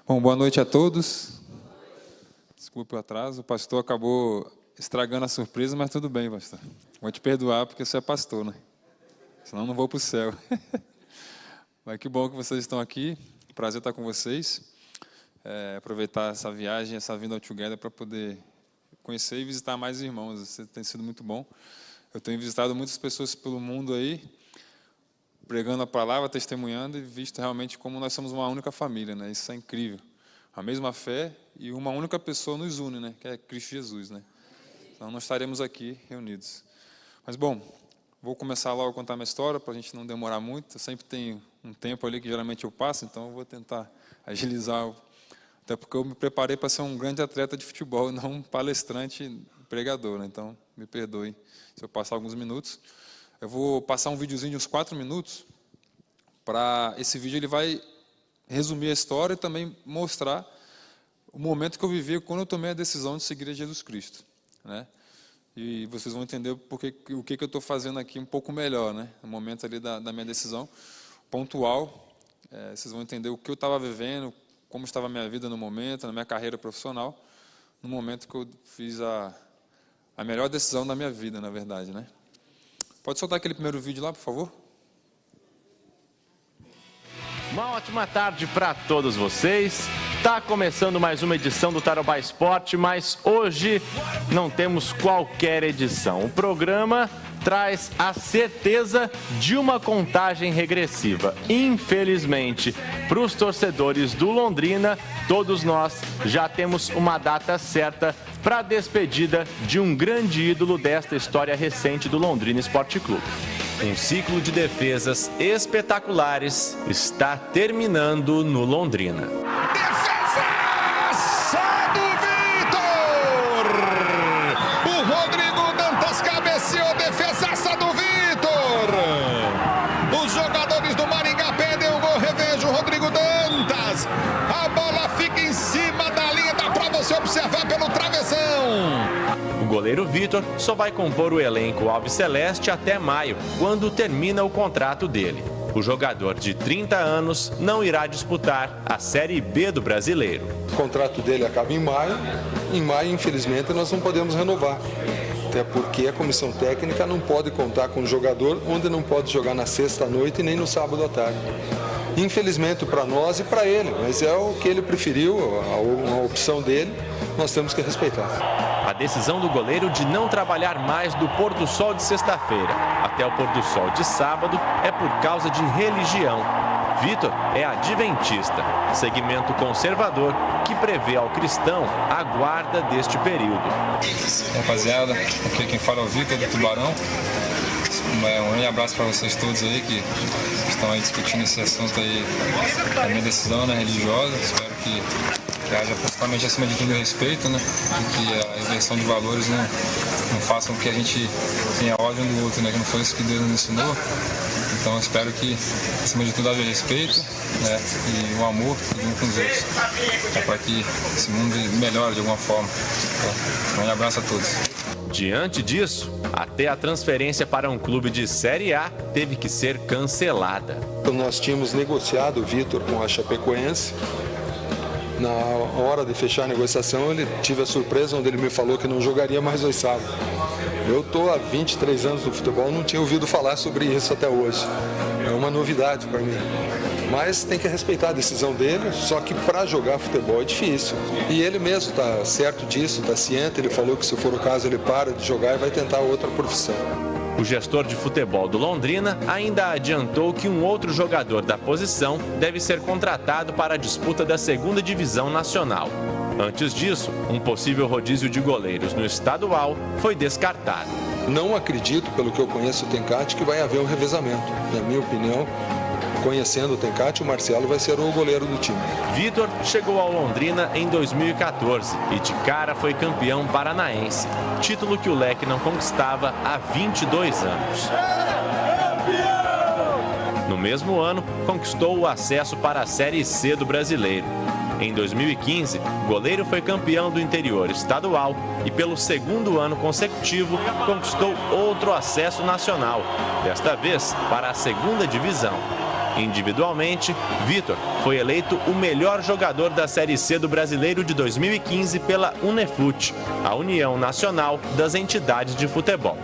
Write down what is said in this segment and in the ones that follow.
Bom, boa noite a todos. Desculpe o atraso, o pastor acabou estragando a surpresa, mas tudo bem, pastor. Vou te perdoar porque você é pastor, né? Senão não vou para o céu. Mas que bom que vocês estão aqui, prazer estar com vocês. Aproveitar essa viagem, essa vinda ao Together para poder conhecer e visitar mais irmãos. Isso tem sido muito bom. Eu tenho visitado muitas pessoas pelo mundo aí, pregando a palavra, testemunhando e visto realmente como nós somos uma única família, né? Isso é incrível. A mesma fé e uma única pessoa nos une, né? Que é Cristo Jesus, né? Então nós estaremos aqui reunidos. Mas bom, vou começar logo a contar minha história para a gente não demorar muito. Eu sempre tenho um tempo ali que geralmente eu passo, então eu vou tentar agilizar. Até porque eu me preparei para ser um grande atleta de futebol, não um palestrante, pregador, né? Então me perdoe se eu passar alguns minutos. Eu vou passar um videozinho de uns 4 minutos. Para esse vídeo ele vai resumir a história e também mostrar o momento que eu vivi quando eu tomei a decisão de seguir a Jesus Cristo, né? E vocês vão entender o que eu estou fazendo aqui um pouco melhor, né? No momento ali da minha decisão pontual, vocês vão entender o que eu estava vivendo, como estava a minha vida no momento, na minha carreira profissional, no momento que eu fiz a melhor decisão da minha vida, na verdade, né? Pode soltar aquele primeiro vídeo lá, por favor? Uma ótima tarde para todos vocês. Está começando mais uma edição do Tarobá Esporte, mas hoje não temos qualquer edição. O programa traz a certeza de uma contagem regressiva. Infelizmente, para os torcedores do Londrina, todos nós já temos uma data certa para a despedida de um grande ídolo desta história recente do Londrina Esporte Clube. Um ciclo de defesas espetaculares está terminando no Londrina. Defesaça do Vitor! O Rodrigo Dantas cabeceou, defesaça do Vitor! Os jogadores do Maringá pedem o gol, reveja o Rodrigo Dantas. A bola fica em cima da linha, dá para você observar pelo travessão. O goleiro Vitor só vai compor o elenco alviceleste até maio, quando termina o contrato dele. O jogador de 30 anos não irá disputar a Série B do Brasileiro. O contrato dele acaba em maio. Em maio, infelizmente, nós não podemos renovar. Até porque a comissão técnica não pode contar com um jogador onde não pode jogar na sexta-noite e nem no sábado à tarde. Infelizmente para nós e para ele, mas é o que ele preferiu, a opção dele, nós temos que respeitar. A decisão do goleiro de não trabalhar mais do pôr do sol de sexta-feira até o pôr do sol de sábado é por causa de religião. Vitor é adventista, segmento conservador que prevê ao cristão a guarda deste período. Rapaziada, aqui quem fala é o Vitor do Tubarão. Um grande abraço para vocês todos aí que estão aí discutindo esse assunto aí, a minha decisão, né, religiosa. Espero que haja principalmente acima de tudo respeito, né, e que a inversão de valores não faça com que a gente tenha ódio um do outro, né, que não foi isso que Deus nos ensinou. Então eu espero que acima de tudo haja respeito, né, e o amor uns com os outros, para que esse mundo melhore de alguma forma. Um grande abraço a todos. Diante disso, até a transferência para um clube de Série A teve que ser cancelada. Nós tínhamos negociado o Vitor com a Chapecoense. Na hora de fechar a negociação, ele tive a surpresa onde ele me falou que não jogaria mais hoje sábado. Eu estou há 23 anos no futebol, não tinha ouvido falar sobre isso até hoje. É uma novidade para mim. Mas tem que respeitar a decisão dele, só que para jogar futebol é difícil. E ele mesmo está certo disso, está ciente, ele falou que se for o caso ele para de jogar e vai tentar outra profissão. O gestor de futebol do Londrina ainda adiantou que um outro jogador da posição deve ser contratado para a disputa da 2ª Divisão Nacional. Antes disso, um possível rodízio de goleiros no estadual foi descartado. Não acredito, pelo que eu conheço o Tencate, que vai haver um revezamento. Na minha opinião, conhecendo o Tencate, o Marcelo vai ser o goleiro do time. Vitor chegou ao Londrina em 2014 e de cara foi campeão paranaense, título que o Leque não conquistava há 22 anos. No mesmo ano, conquistou o acesso para a Série C do Brasileiro. Em 2015, o goleiro foi campeão do interior estadual e pelo 2º ano consecutivo conquistou outro acesso nacional, desta vez para a 2ª divisão. Individualmente, Vitor foi eleito o melhor jogador da Série C do Brasileiro de 2015 pela Unefut, a União Nacional das Entidades de Futebol.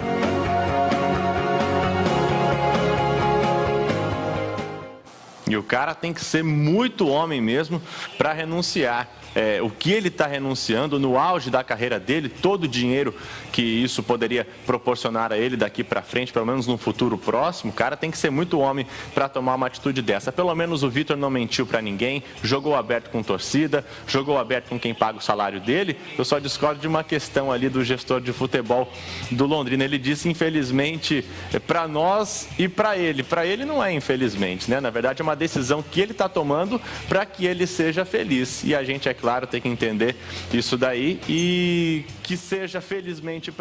E o cara tem que ser muito homem mesmo para renunciar. O que ele está renunciando no auge da carreira dele, todo o dinheiro que isso poderia proporcionar a ele daqui para frente, pelo menos no futuro próximo, o cara tem que ser muito homem para tomar uma atitude dessa. Pelo menos o Vitor não mentiu para ninguém, jogou aberto com torcida, jogou aberto com quem paga o salário dele. Eu só discordo de uma questão ali do gestor de futebol do Londrina. Ele disse, infelizmente, para nós e para ele. Para ele não é infelizmente, né? Na verdade é uma decisão que ele está tomando para que ele seja feliz. E a gente, é claro, tem que entender isso daí e que seja felizmente.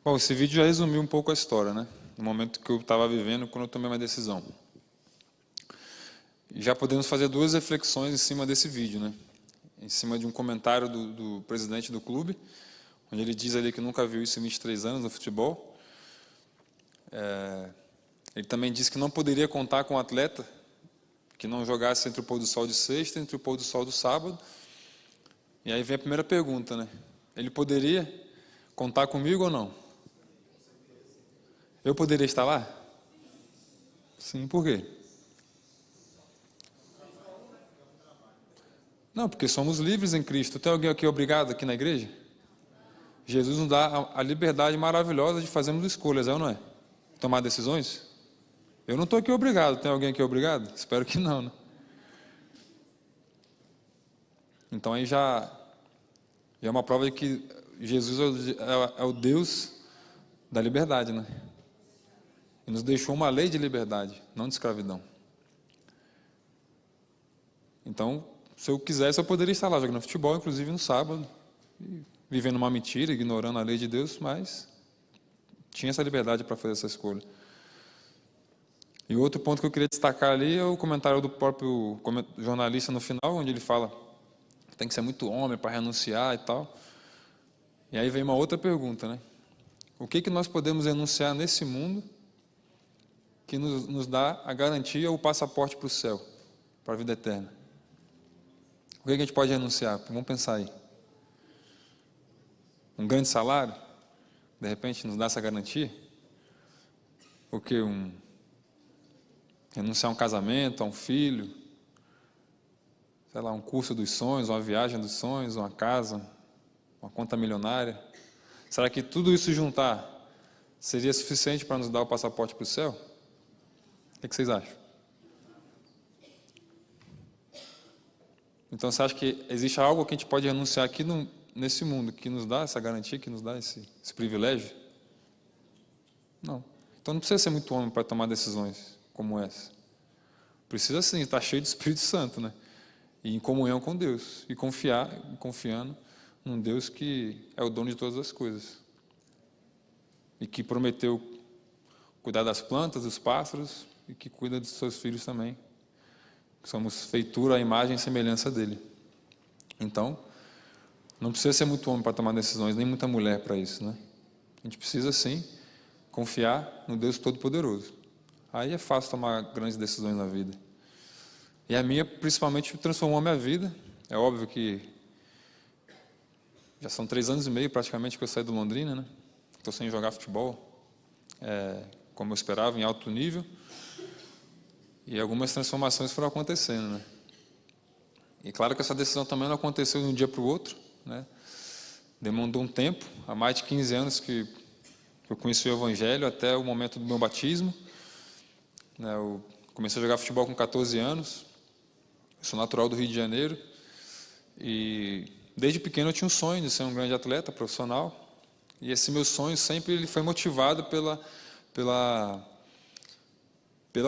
Bom, esse vídeo já resumiu um pouco a história, né? No momento que eu estava vivendo quando eu tomei uma decisão. E já podemos fazer duas reflexões em cima desse vídeo, né? Em cima de um comentário do presidente do clube, onde ele diz ali que nunca viu isso em 23 anos no futebol. Ele também disse que não poderia contar com um atleta que não jogasse entre o pôr do sol de sexta e entre o pôr do sol do sábado. E aí vem a primeira pergunta, né? Ele poderia contar comigo ou não? Eu poderia estar lá? Sim, por quê? Não, porque somos livres em Cristo. Tem alguém aqui obrigado aqui na igreja? Jesus nos dá a liberdade maravilhosa de fazermos escolhas, é ou não é? Tomar decisões? Eu não estou aqui obrigado. Tem alguém aqui obrigado? Espero que não, né? Então aí já é uma prova de que Jesus é o Deus da liberdade, né? E nos deixou uma lei de liberdade, não de escravidão. Então, se eu quisesse, eu poderia estar lá jogando futebol, inclusive no sábado, vivendo uma mentira, ignorando a lei de Deus, mas tinha essa liberdade para fazer essa escolha. E outro ponto que eu queria destacar ali é o comentário do próprio jornalista no final, onde ele fala que tem que ser muito homem para renunciar e tal. E aí vem uma outra pergunta, né? O que nós podemos renunciar nesse mundo que nos dá a garantia ou o passaporte para o céu, para a vida eterna? O que a gente pode renunciar? Vamos pensar aí. Um grande salário, de repente, nos dá essa garantia? O que? Renunciar a um casamento, a um filho, sei lá, um curso dos sonhos, uma viagem dos sonhos, uma casa, uma conta milionária. Será que tudo isso juntar seria suficiente para nos dar o passaporte para o céu? O que vocês acham? Então, você acha que existe algo que a gente pode renunciar aqui nesse mundo que nos dá essa garantia, que nos dá esse privilégio? Não. Então, não precisa ser muito homem para tomar decisões como essa. Precisa sim estar cheio do Espírito Santo, né? E em comunhão com Deus. E confiando num Deus que é o dono de todas as coisas. E que prometeu cuidar das plantas, dos pássaros, e que cuida dos seus filhos também. Somos feitura à imagem e semelhança dele. Então, não precisa ser muito homem para tomar decisões, nem muita mulher para isso, né? A gente precisa sim confiar no Deus Todo-Poderoso. Aí é fácil tomar grandes decisões na vida. E a minha, principalmente, transformou a minha vida. É óbvio que já são 3 anos e meio, praticamente, que eu saí do Londrina, né? Estou sem jogar futebol, como eu esperava, em alto nível. E algumas transformações foram acontecendo, né? E claro que essa decisão também não aconteceu de um dia para o outro, né? Demandou um tempo, há mais de 15 anos que eu conheci o Evangelho, até o momento do meu batismo. Eu comecei a jogar futebol com 14 anos, eu sou natural do Rio de Janeiro, e desde pequeno eu tinha um sonho de ser um grande atleta profissional, e esse meu sonho sempre ele foi motivado pela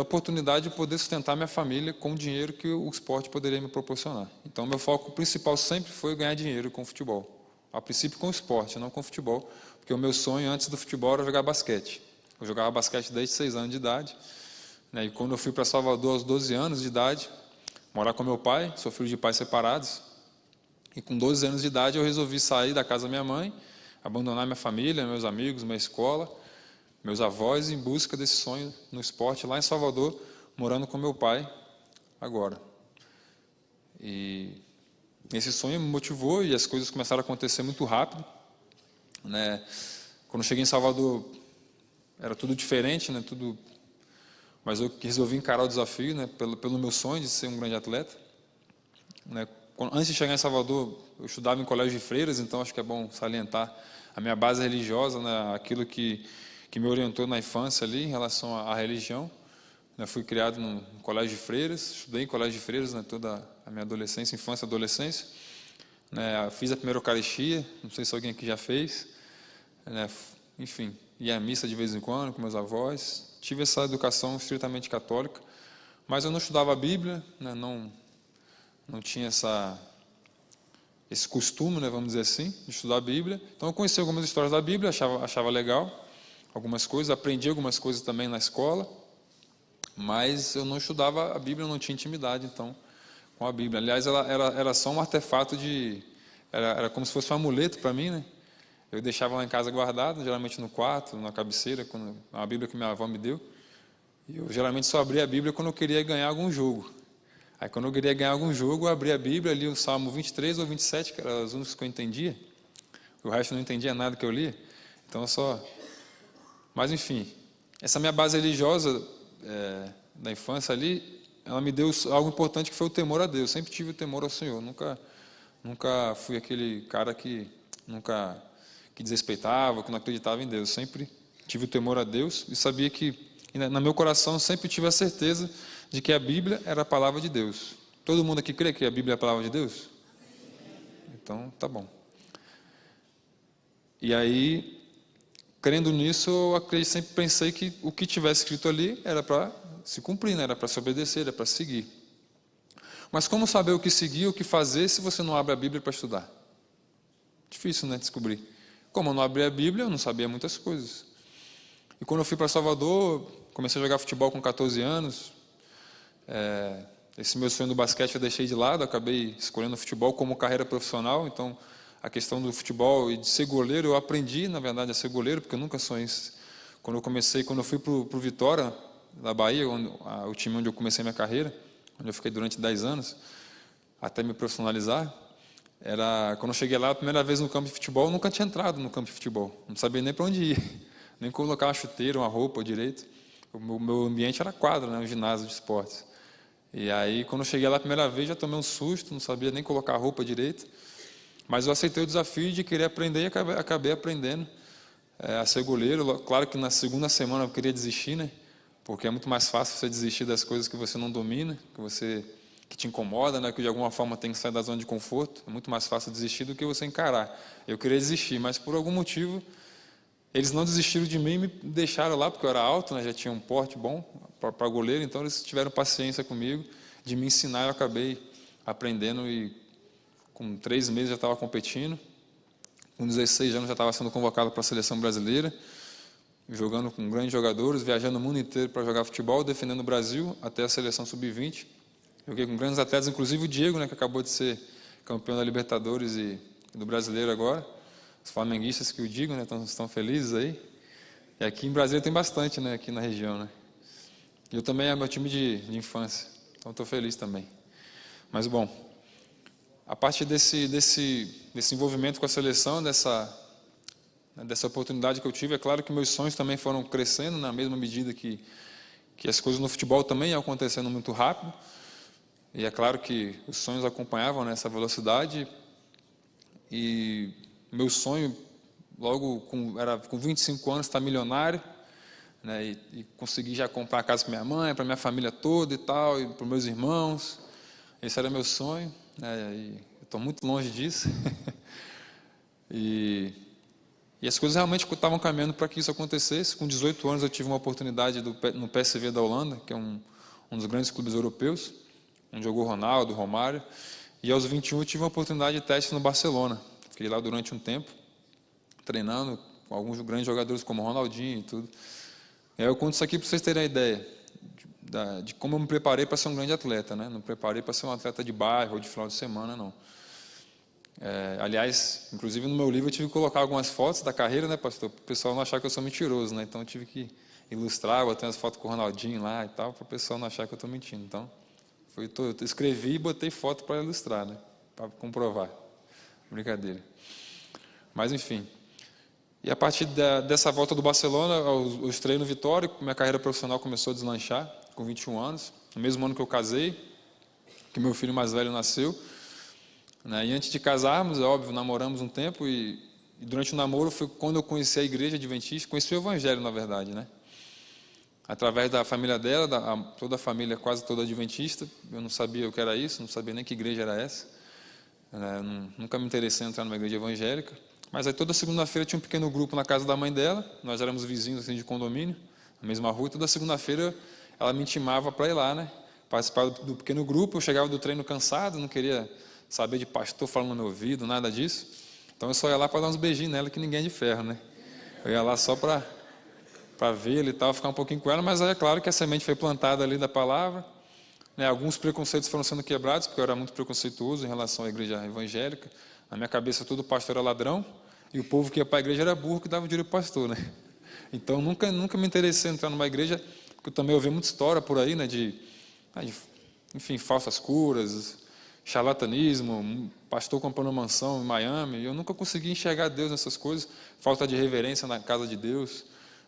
oportunidade de poder sustentar minha família com o dinheiro que o esporte poderia me proporcionar. Então, meu foco principal sempre foi ganhar dinheiro com futebol, a princípio com o esporte, não com o futebol, porque o meu sonho antes do futebol era jogar basquete. Eu jogava basquete desde 6 anos de idade. E quando eu fui para Salvador aos 12 anos de idade, morar com meu pai, sou filho de pais separados, e com 12 anos de idade eu resolvi sair da casa da minha mãe, abandonar minha família, meus amigos, minha escola, meus avós, em busca desse sonho no esporte lá em Salvador, morando com meu pai agora. E esse sonho me motivou e as coisas começaram a acontecer muito rápido, né? Quando eu cheguei em Salvador, era tudo diferente, né? Mas eu resolvi encarar o desafio, né? Pelo meu sonho de ser um grande atleta, né? Antes de chegar em Salvador, eu estudava em colégio de freiras, então acho que é bom salientar a minha base religiosa, né? Aquilo que me orientou na infância ali em relação à religião. Eu fui criado num colégio de freiras, estudei em colégio de freiras, né, toda a minha adolescência, infância e adolescência. Né, fiz a primeira Eucaristia, não sei se alguém aqui já fez. Né, enfim, ia à missa de vez em quando com meus avós. Tive essa educação estritamente católica, mas eu não estudava a Bíblia, né, não tinha esse costume, né, vamos dizer assim, de estudar a Bíblia. Então eu conheci algumas histórias da Bíblia, achava legal algumas coisas, aprendi algumas coisas também na escola, mas eu não estudava a Bíblia, eu não tinha intimidade então com a Bíblia. Aliás, ela era só um artefato era como se fosse um amuleto para mim, né? Eu deixava lá em casa guardado, geralmente no quarto, na cabeceira, a Bíblia que minha avó me deu. E eu geralmente só abria a Bíblia quando eu queria ganhar algum jogo. Aí quando eu queria ganhar algum jogo, eu abria a Bíblia, li o Salmo 23 ou 27, que eram os únicos que eu entendia. O resto eu não entendia nada que eu lia. Então eu só... Mas enfim, essa minha base religiosa da infância ali, ela me deu algo importante que foi o temor a Deus. Sempre tive o temor ao Senhor. Nunca fui aquele cara que desrespeitava, que não acreditava em Deus. Sempre tive o temor a Deus e sabia que, no meu coração, sempre tive a certeza de que a Bíblia era a palavra de Deus. Todo mundo aqui crê que a Bíblia é a palavra de Deus? Então, tá bom. E aí, crendo nisso, eu sempre pensei que o que tivesse escrito ali era para se cumprir, né? Era para se obedecer, era para seguir. Mas como saber o que seguir, o que fazer, se você não abre a Bíblia para estudar? Difícil, né, descobrir. Como eu não abri a Bíblia, eu não sabia muitas coisas. E quando eu fui para Salvador, comecei a jogar futebol com 14 anos. Esse meu sonho do basquete eu deixei de lado, acabei escolhendo o futebol como carreira profissional. Então, a questão do futebol e de ser goleiro, eu aprendi, na verdade, a ser goleiro, porque eu nunca sonhei. Quando eu fui para o Vitória, da Bahia, o time onde eu comecei minha carreira, onde eu fiquei durante 10 anos, até me profissionalizar, quando eu cheguei lá, a primeira vez no campo de futebol, eu nunca tinha entrado no campo de futebol, não sabia nem para onde ir, nem colocar uma chuteira, uma roupa direito. O meu ambiente era quadra, né, um ginásio de esportes. E aí, quando eu cheguei lá a primeira vez, já tomei um susto, não sabia nem colocar a roupa direito, mas eu aceitei o desafio de querer aprender e acabei aprendendo a ser goleiro. Claro que na segunda semana eu queria desistir, né? Porque é muito mais fácil você desistir das coisas que você não domina, que te incomoda, né? Que de alguma forma tem que sair da zona de conforto. É muito mais fácil desistir do que você encarar. Eu queria desistir, mas por algum motivo eles não desistiram de mim e me deixaram lá, porque eu era alto, né? Já tinha um porte bom para goleiro, então eles tiveram paciência comigo de me ensinar. Eu acabei aprendendo e com 3 meses já estava competindo. Com 16 anos já estava sendo convocado para a seleção brasileira, jogando com grandes jogadores, viajando o mundo inteiro para jogar futebol, defendendo o Brasil até a seleção sub-20. Joguei com grandes atletas, inclusive o Diego, né, que acabou de ser campeão da Libertadores e do Brasileiro agora. Os flamenguistas que o digam, né, estão felizes aí. E aqui em Brasília tem bastante, né, aqui na região, né. E eu também é meu time de infância, então estou feliz também. Mas bom, a partir desse envolvimento com a seleção, dessa oportunidade que eu tive, é claro que meus sonhos também foram crescendo na mesma medida que as coisas no futebol também iam acontecendo muito rápido. E é claro que os sonhos acompanhavam nessa velocidade. E meu sonho, era com 25 anos, estar milionário, né, e conseguir já comprar a casa para minha mãe, para minha família toda e tal, e para os meus irmãos. Esse era meu sonho, né, e eu estou muito longe disso. E as coisas realmente estavam caminhando para que isso acontecesse. Com 18 anos eu tive uma oportunidade no PSV da Holanda, que é um dos grandes clubes europeus, onde jogou Ronaldo, Romário. E aos 21 eu tive uma oportunidade de teste no Barcelona. Fiquei lá durante um tempo, treinando com alguns grandes jogadores como Ronaldinho e tudo. E aí eu conto isso aqui para vocês terem a ideia de como eu me preparei para ser um grande atleta, né? Não me preparei para ser um atleta de bairro ou de final de semana, não. Aliás, inclusive no meu livro eu tive que colocar algumas fotos da carreira, né, pastor? Para o pessoal não achar que eu sou mentiroso, né? Então eu tive que ilustrar, botei umas fotos com o Ronaldinho lá e tal, para o pessoal não achar que eu estou mentindo. Então, eu escrevi e botei foto para ilustrar, né? Para comprovar. Brincadeira. Mas, enfim. E a partir dessa volta do Barcelona, eu estreiei no Vitória, minha carreira profissional começou a deslanchar, com 21 anos, no mesmo ano que eu casei, que meu filho mais velho nasceu. Né? E antes de casarmos, é óbvio, namoramos um tempo e durante o namoro foi quando eu conheci a igreja adventista, conheci o evangelho, na verdade, né? Através da família dela, toda a família, quase toda adventista. Eu não sabia o que era isso, não sabia nem que igreja era essa. Nunca me interessei em entrar numa igreja evangélica. Mas aí toda segunda-feira tinha um pequeno grupo na casa da mãe dela. Nós éramos vizinhos assim, de condomínio, na mesma rua. E toda segunda-feira ela me intimava para ir lá, né? Participar do pequeno grupo. Eu chegava do treino cansado, não queria saber de pastor falando no meu ouvido, nada disso. Então eu só ia lá para dar uns beijinhos nela, que ninguém é de ferro, né? Eu ia lá só para vê-la e tal, ficar um pouquinho com ela, mas aí é claro que a semente foi plantada ali da palavra, né? Alguns preconceitos foram sendo quebrados, porque eu era muito preconceituoso em relação à igreja evangélica. Na minha cabeça, todo pastor era ladrão, e o povo que ia para a igreja era burro, que dava dinheiro para o pastor, né? Então, nunca me interessei em entrar numa igreja, porque eu também ouvi muita história por aí, né? Enfim, falsas curas, charlatanismo, pastor comprando mansão em Miami, e eu nunca consegui enxergar Deus nessas coisas, falta de reverência na casa de Deus.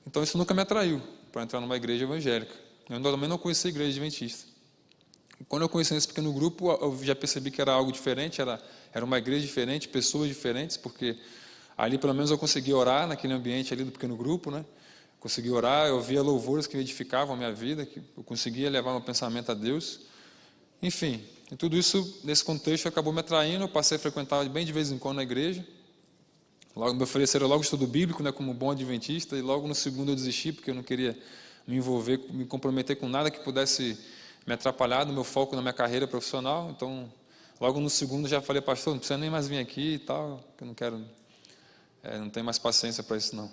Então, isso nunca me atraiu para entrar numa igreja evangélica. Eu também não conhecia a igreja adventista. E quando eu conheci esse pequeno grupo, eu já percebi que era algo diferente, era uma igreja diferente, pessoas diferentes, porque ali, pelo menos, eu conseguia orar naquele ambiente ali do pequeno grupo, né? Consegui orar, eu ouvia louvores que edificavam a minha vida, que eu conseguia levar meu pensamento a Deus. Enfim, e tudo isso, nesse contexto, acabou me atraindo. Eu passei a frequentar bem de vez em quando na igreja. Logo, me ofereceram logo estudo bíblico, né, como bom adventista, e logo no segundo eu desisti, porque eu não queria me envolver, me comprometer com nada que pudesse me atrapalhar no meu foco na minha carreira profissional. Então, logo no segundo já falei, pastor, não precisa nem mais vir aqui e tal, que eu não quero, não tenho mais paciência para isso não.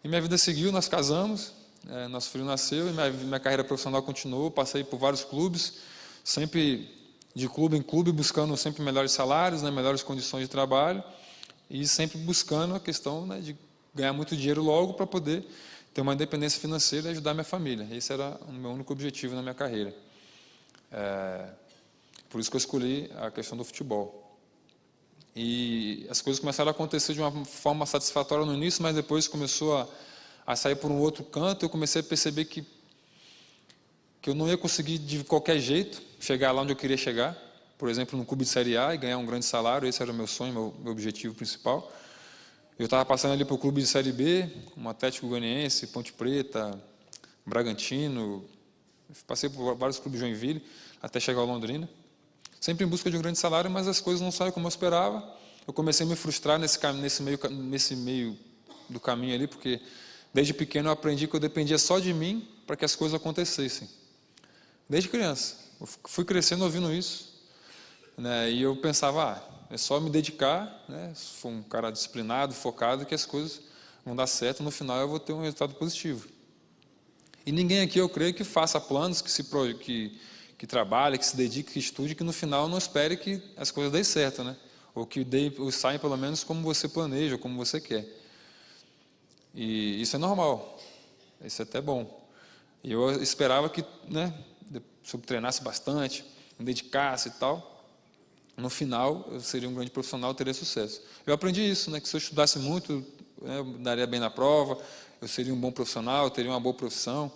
E minha vida seguiu, nós casamos, nosso filho nasceu, e minha carreira profissional continuou, passei por vários clubes, sempre de clube em clube, buscando sempre melhores salários, né, melhores condições de trabalho, e sempre buscando a questão, né, de ganhar muito dinheiro logo para poder ter uma independência financeira e ajudar minha família. Esse era o meu único objetivo na minha carreira. Por isso que eu escolhi a questão do futebol. E as coisas começaram a acontecer de uma forma satisfatória no início, mas depois começou a sair por um outro canto. Eu comecei a perceber que eu não ia conseguir de qualquer jeito chegar lá onde eu queria chegar. Por exemplo, no clube de Série A e ganhar um grande salário. Esse era o meu sonho, meu objetivo principal. Eu estava passando ali para o clube de Série B, como Atlético Goianiense, Ponte Preta, Bragantino. Passei por vários clubes de Joinville, até chegar ao Londrina. Sempre em busca de um grande salário, mas as coisas não saíram como eu esperava. Eu comecei a me frustrar nesse meio do caminho ali, porque desde pequeno eu aprendi que eu dependia só de mim para que as coisas acontecessem. Desde criança. Eu fui crescendo ouvindo isso. Né, e eu pensava, é só me dedicar, né, se for um cara disciplinado, focado, que as coisas vão dar certo, no final eu vou ter um resultado positivo. E ninguém aqui, eu creio, que faça planos, que trabalhe, que se dedique, que estude, que no final não espere que as coisas deem certo, né? Ou saiam pelo menos como você planeja, ou como você quer. E isso é normal, isso é até bom. E eu esperava que, né, se eu treinasse bastante, me dedicasse e tal, no final eu seria um grande profissional, teria sucesso. Eu aprendi isso, né, que se eu estudasse muito, eu daria bem na prova, eu seria um bom profissional, eu teria uma boa profissão.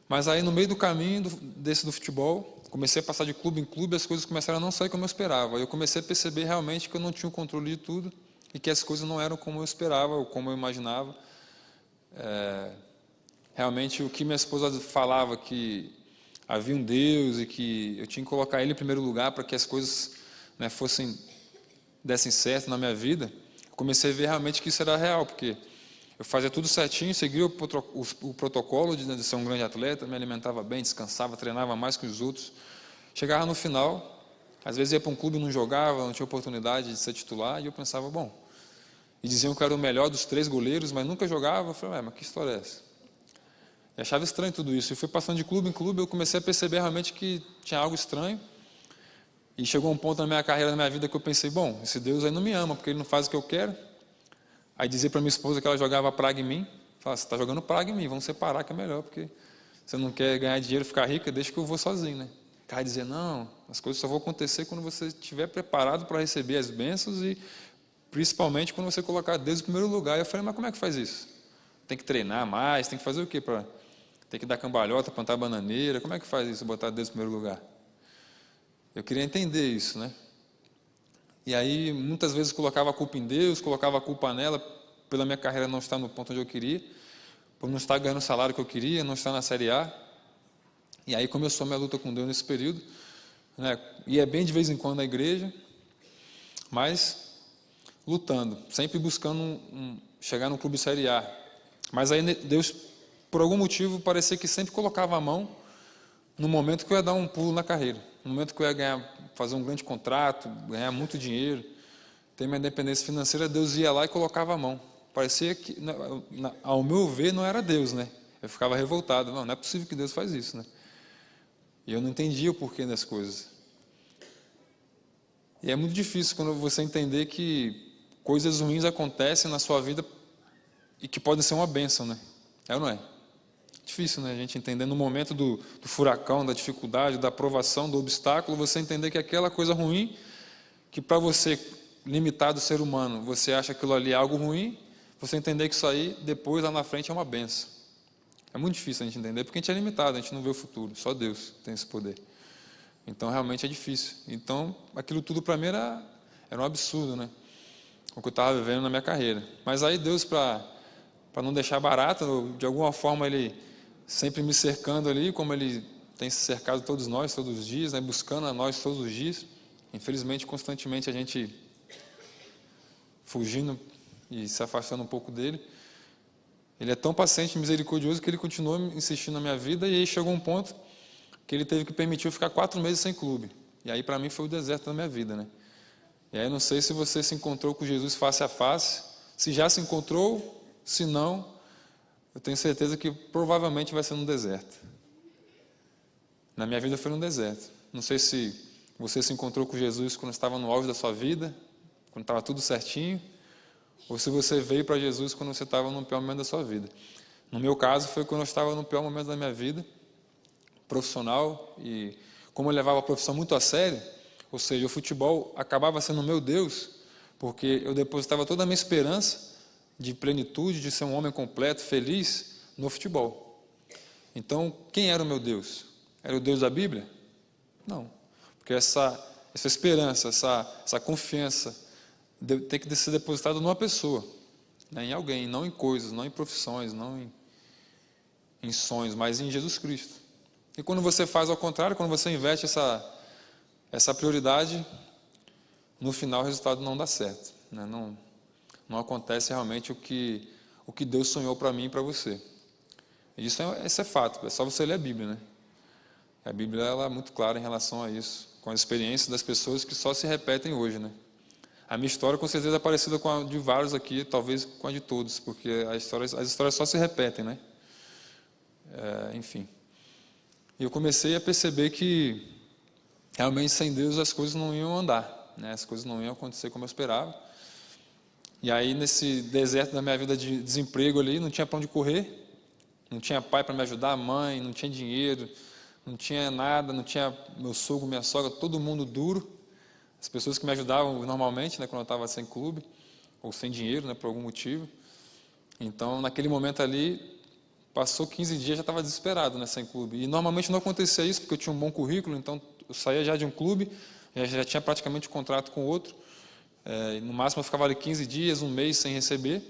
Mas aí, no meio do caminho do futebol, comecei a passar de clube em clube, as coisas começaram a não sair como eu esperava. Eu comecei a perceber realmente que eu não tinha o controle de tudo e que as coisas não eram como eu esperava ou como eu imaginava. Realmente, o que minha esposa falava, que havia um Deus e que eu tinha que colocar Ele em primeiro lugar para que as coisas, né, dessem certo na minha vida, eu comecei a ver realmente que isso era real, porque eu fazia tudo certinho, seguia o protocolo de ser um grande atleta, me alimentava bem, descansava, treinava mais que os outros. Chegava no final, às vezes ia para um clube e não jogava, não tinha oportunidade de ser titular, e eu pensava, bom, e diziam que eu era o melhor dos 3 goleiros, mas nunca jogava. Eu falei, mas que história é essa? E achava estranho tudo isso. E fui passando de clube em clube, eu comecei a perceber realmente que tinha algo estranho. E chegou um ponto na minha carreira, na minha vida, que eu pensei, bom, esse Deus aí não me ama, porque Ele não faz o que eu quero. Aí dizia para minha esposa que ela jogava praga em mim, Fala, você está jogando praga em mim, vamos separar que é melhor, porque você não quer ganhar dinheiro, ficar rico, deixa que eu vou sozinho, né? O cara dizia, não, as coisas só vão acontecer quando você estiver preparado para receber as bênçãos e principalmente quando você colocar Deus em primeiro lugar. Eu falei, mas como é que faz isso? Tem que treinar mais, tem que fazer o quê? Tem que dar cambalhota, plantar bananeira, como é que faz isso, botar Deus em primeiro lugar? Eu queria entender isso, né? E aí, muitas vezes, colocava a culpa em Deus, colocava a culpa nela, pela minha carreira não estar no ponto onde eu queria, por não estar ganhando o salário que eu queria, não estar na Série A. E aí começou a minha luta com Deus nesse período, né? Ia bem de vez em quando na igreja, mas lutando, sempre buscando chegar no clube Série A. Mas aí Deus, por algum motivo, parecia que sempre colocava a mão no momento que eu ia dar um pulo na carreira, no momento que eu ia fazer um grande contrato, ganhar muito dinheiro, ter minha independência financeira, Deus ia lá e colocava a mão. Parecia que, ao meu ver, não era Deus, né? Eu ficava revoltado. Não é possível que Deus faz isso, né? E eu não entendia o porquê das coisas. E é muito difícil quando você entender que coisas ruins acontecem na sua vida e que podem ser uma bênção, né? É ou não é? Difícil, né? A gente entender no momento do furacão, da dificuldade, da provação, do obstáculo, você entender que aquela coisa ruim, que para você, limitado ser humano, você acha aquilo ali algo ruim, você entender que isso aí, depois, lá na frente, é uma benção. É muito difícil a gente entender, porque a gente é limitado, a gente não vê o futuro, só Deus tem esse poder. Então, realmente é difícil. Então, aquilo tudo para mim era um absurdo, né? O que eu estava vivendo na minha carreira. Mas aí Deus, para não deixar barato, de alguma forma Ele sempre me cercando ali, como Ele tem se cercado todos nós, todos os dias, né? Buscando a nós todos os dias. Infelizmente, constantemente a gente fugindo e se afastando um pouco dele. Ele é tão paciente e misericordioso que Ele continua insistindo na minha vida, e aí chegou um ponto que Ele teve que permitir eu ficar 4 meses sem clube. E aí para mim foi o deserto da minha vida, né? E aí não sei se você se encontrou com Jesus face a face, se já se encontrou, se não, eu tenho certeza que provavelmente vai ser no deserto. Na minha vida foi no deserto. Não sei se você se encontrou com Jesus quando estava no auge da sua vida, quando estava tudo certinho, ou se você veio para Jesus quando você estava no pior momento da sua vida. No meu caso, foi quando eu estava no pior momento da minha vida, profissional, e como eu levava a profissão muito a sério, ou seja, o futebol acabava sendo meu Deus, porque eu depositava toda a minha esperança de plenitude, de ser um homem completo, feliz, no futebol. Então, quem era o meu Deus? Era o Deus da Bíblia? Não, porque essa esperança, essa confiança, tem que ser depositada numa pessoa, né, em alguém, não em coisas, não em profissões, não em sonhos, mas em Jesus Cristo. E quando você faz ao contrário, quando você investe essa prioridade, no final o resultado não dá certo, né? Não acontece realmente o que Deus sonhou para mim e para você. Isso é fato, é só você ler a Bíblia, né? A Bíblia ela é muito clara em relação a isso, com as experiências das pessoas que só se repetem hoje, né? A minha história com certeza é parecida com a de vários aqui, talvez com a de todos, porque as histórias só se repetem, né? Enfim. E eu comecei a perceber que realmente sem Deus as coisas não iam andar, né? As coisas não iam acontecer como eu esperava. E aí nesse deserto da minha vida de desemprego ali, não tinha para onde correr, não tinha pai para me ajudar, mãe, não tinha dinheiro, não tinha nada, não tinha meu sogro, minha sogra, todo mundo duro. As pessoas que me ajudavam normalmente, né, quando eu estava sem clube, ou sem dinheiro, né, por algum motivo. Então, naquele momento ali, passou 15 dias, já estava desesperado, né, sem clube. E normalmente não acontecia isso, porque eu tinha um bom currículo, então eu saía já de um clube, já tinha praticamente um contrato com outro. No máximo eu ficava ali 15 dias, um mês sem receber.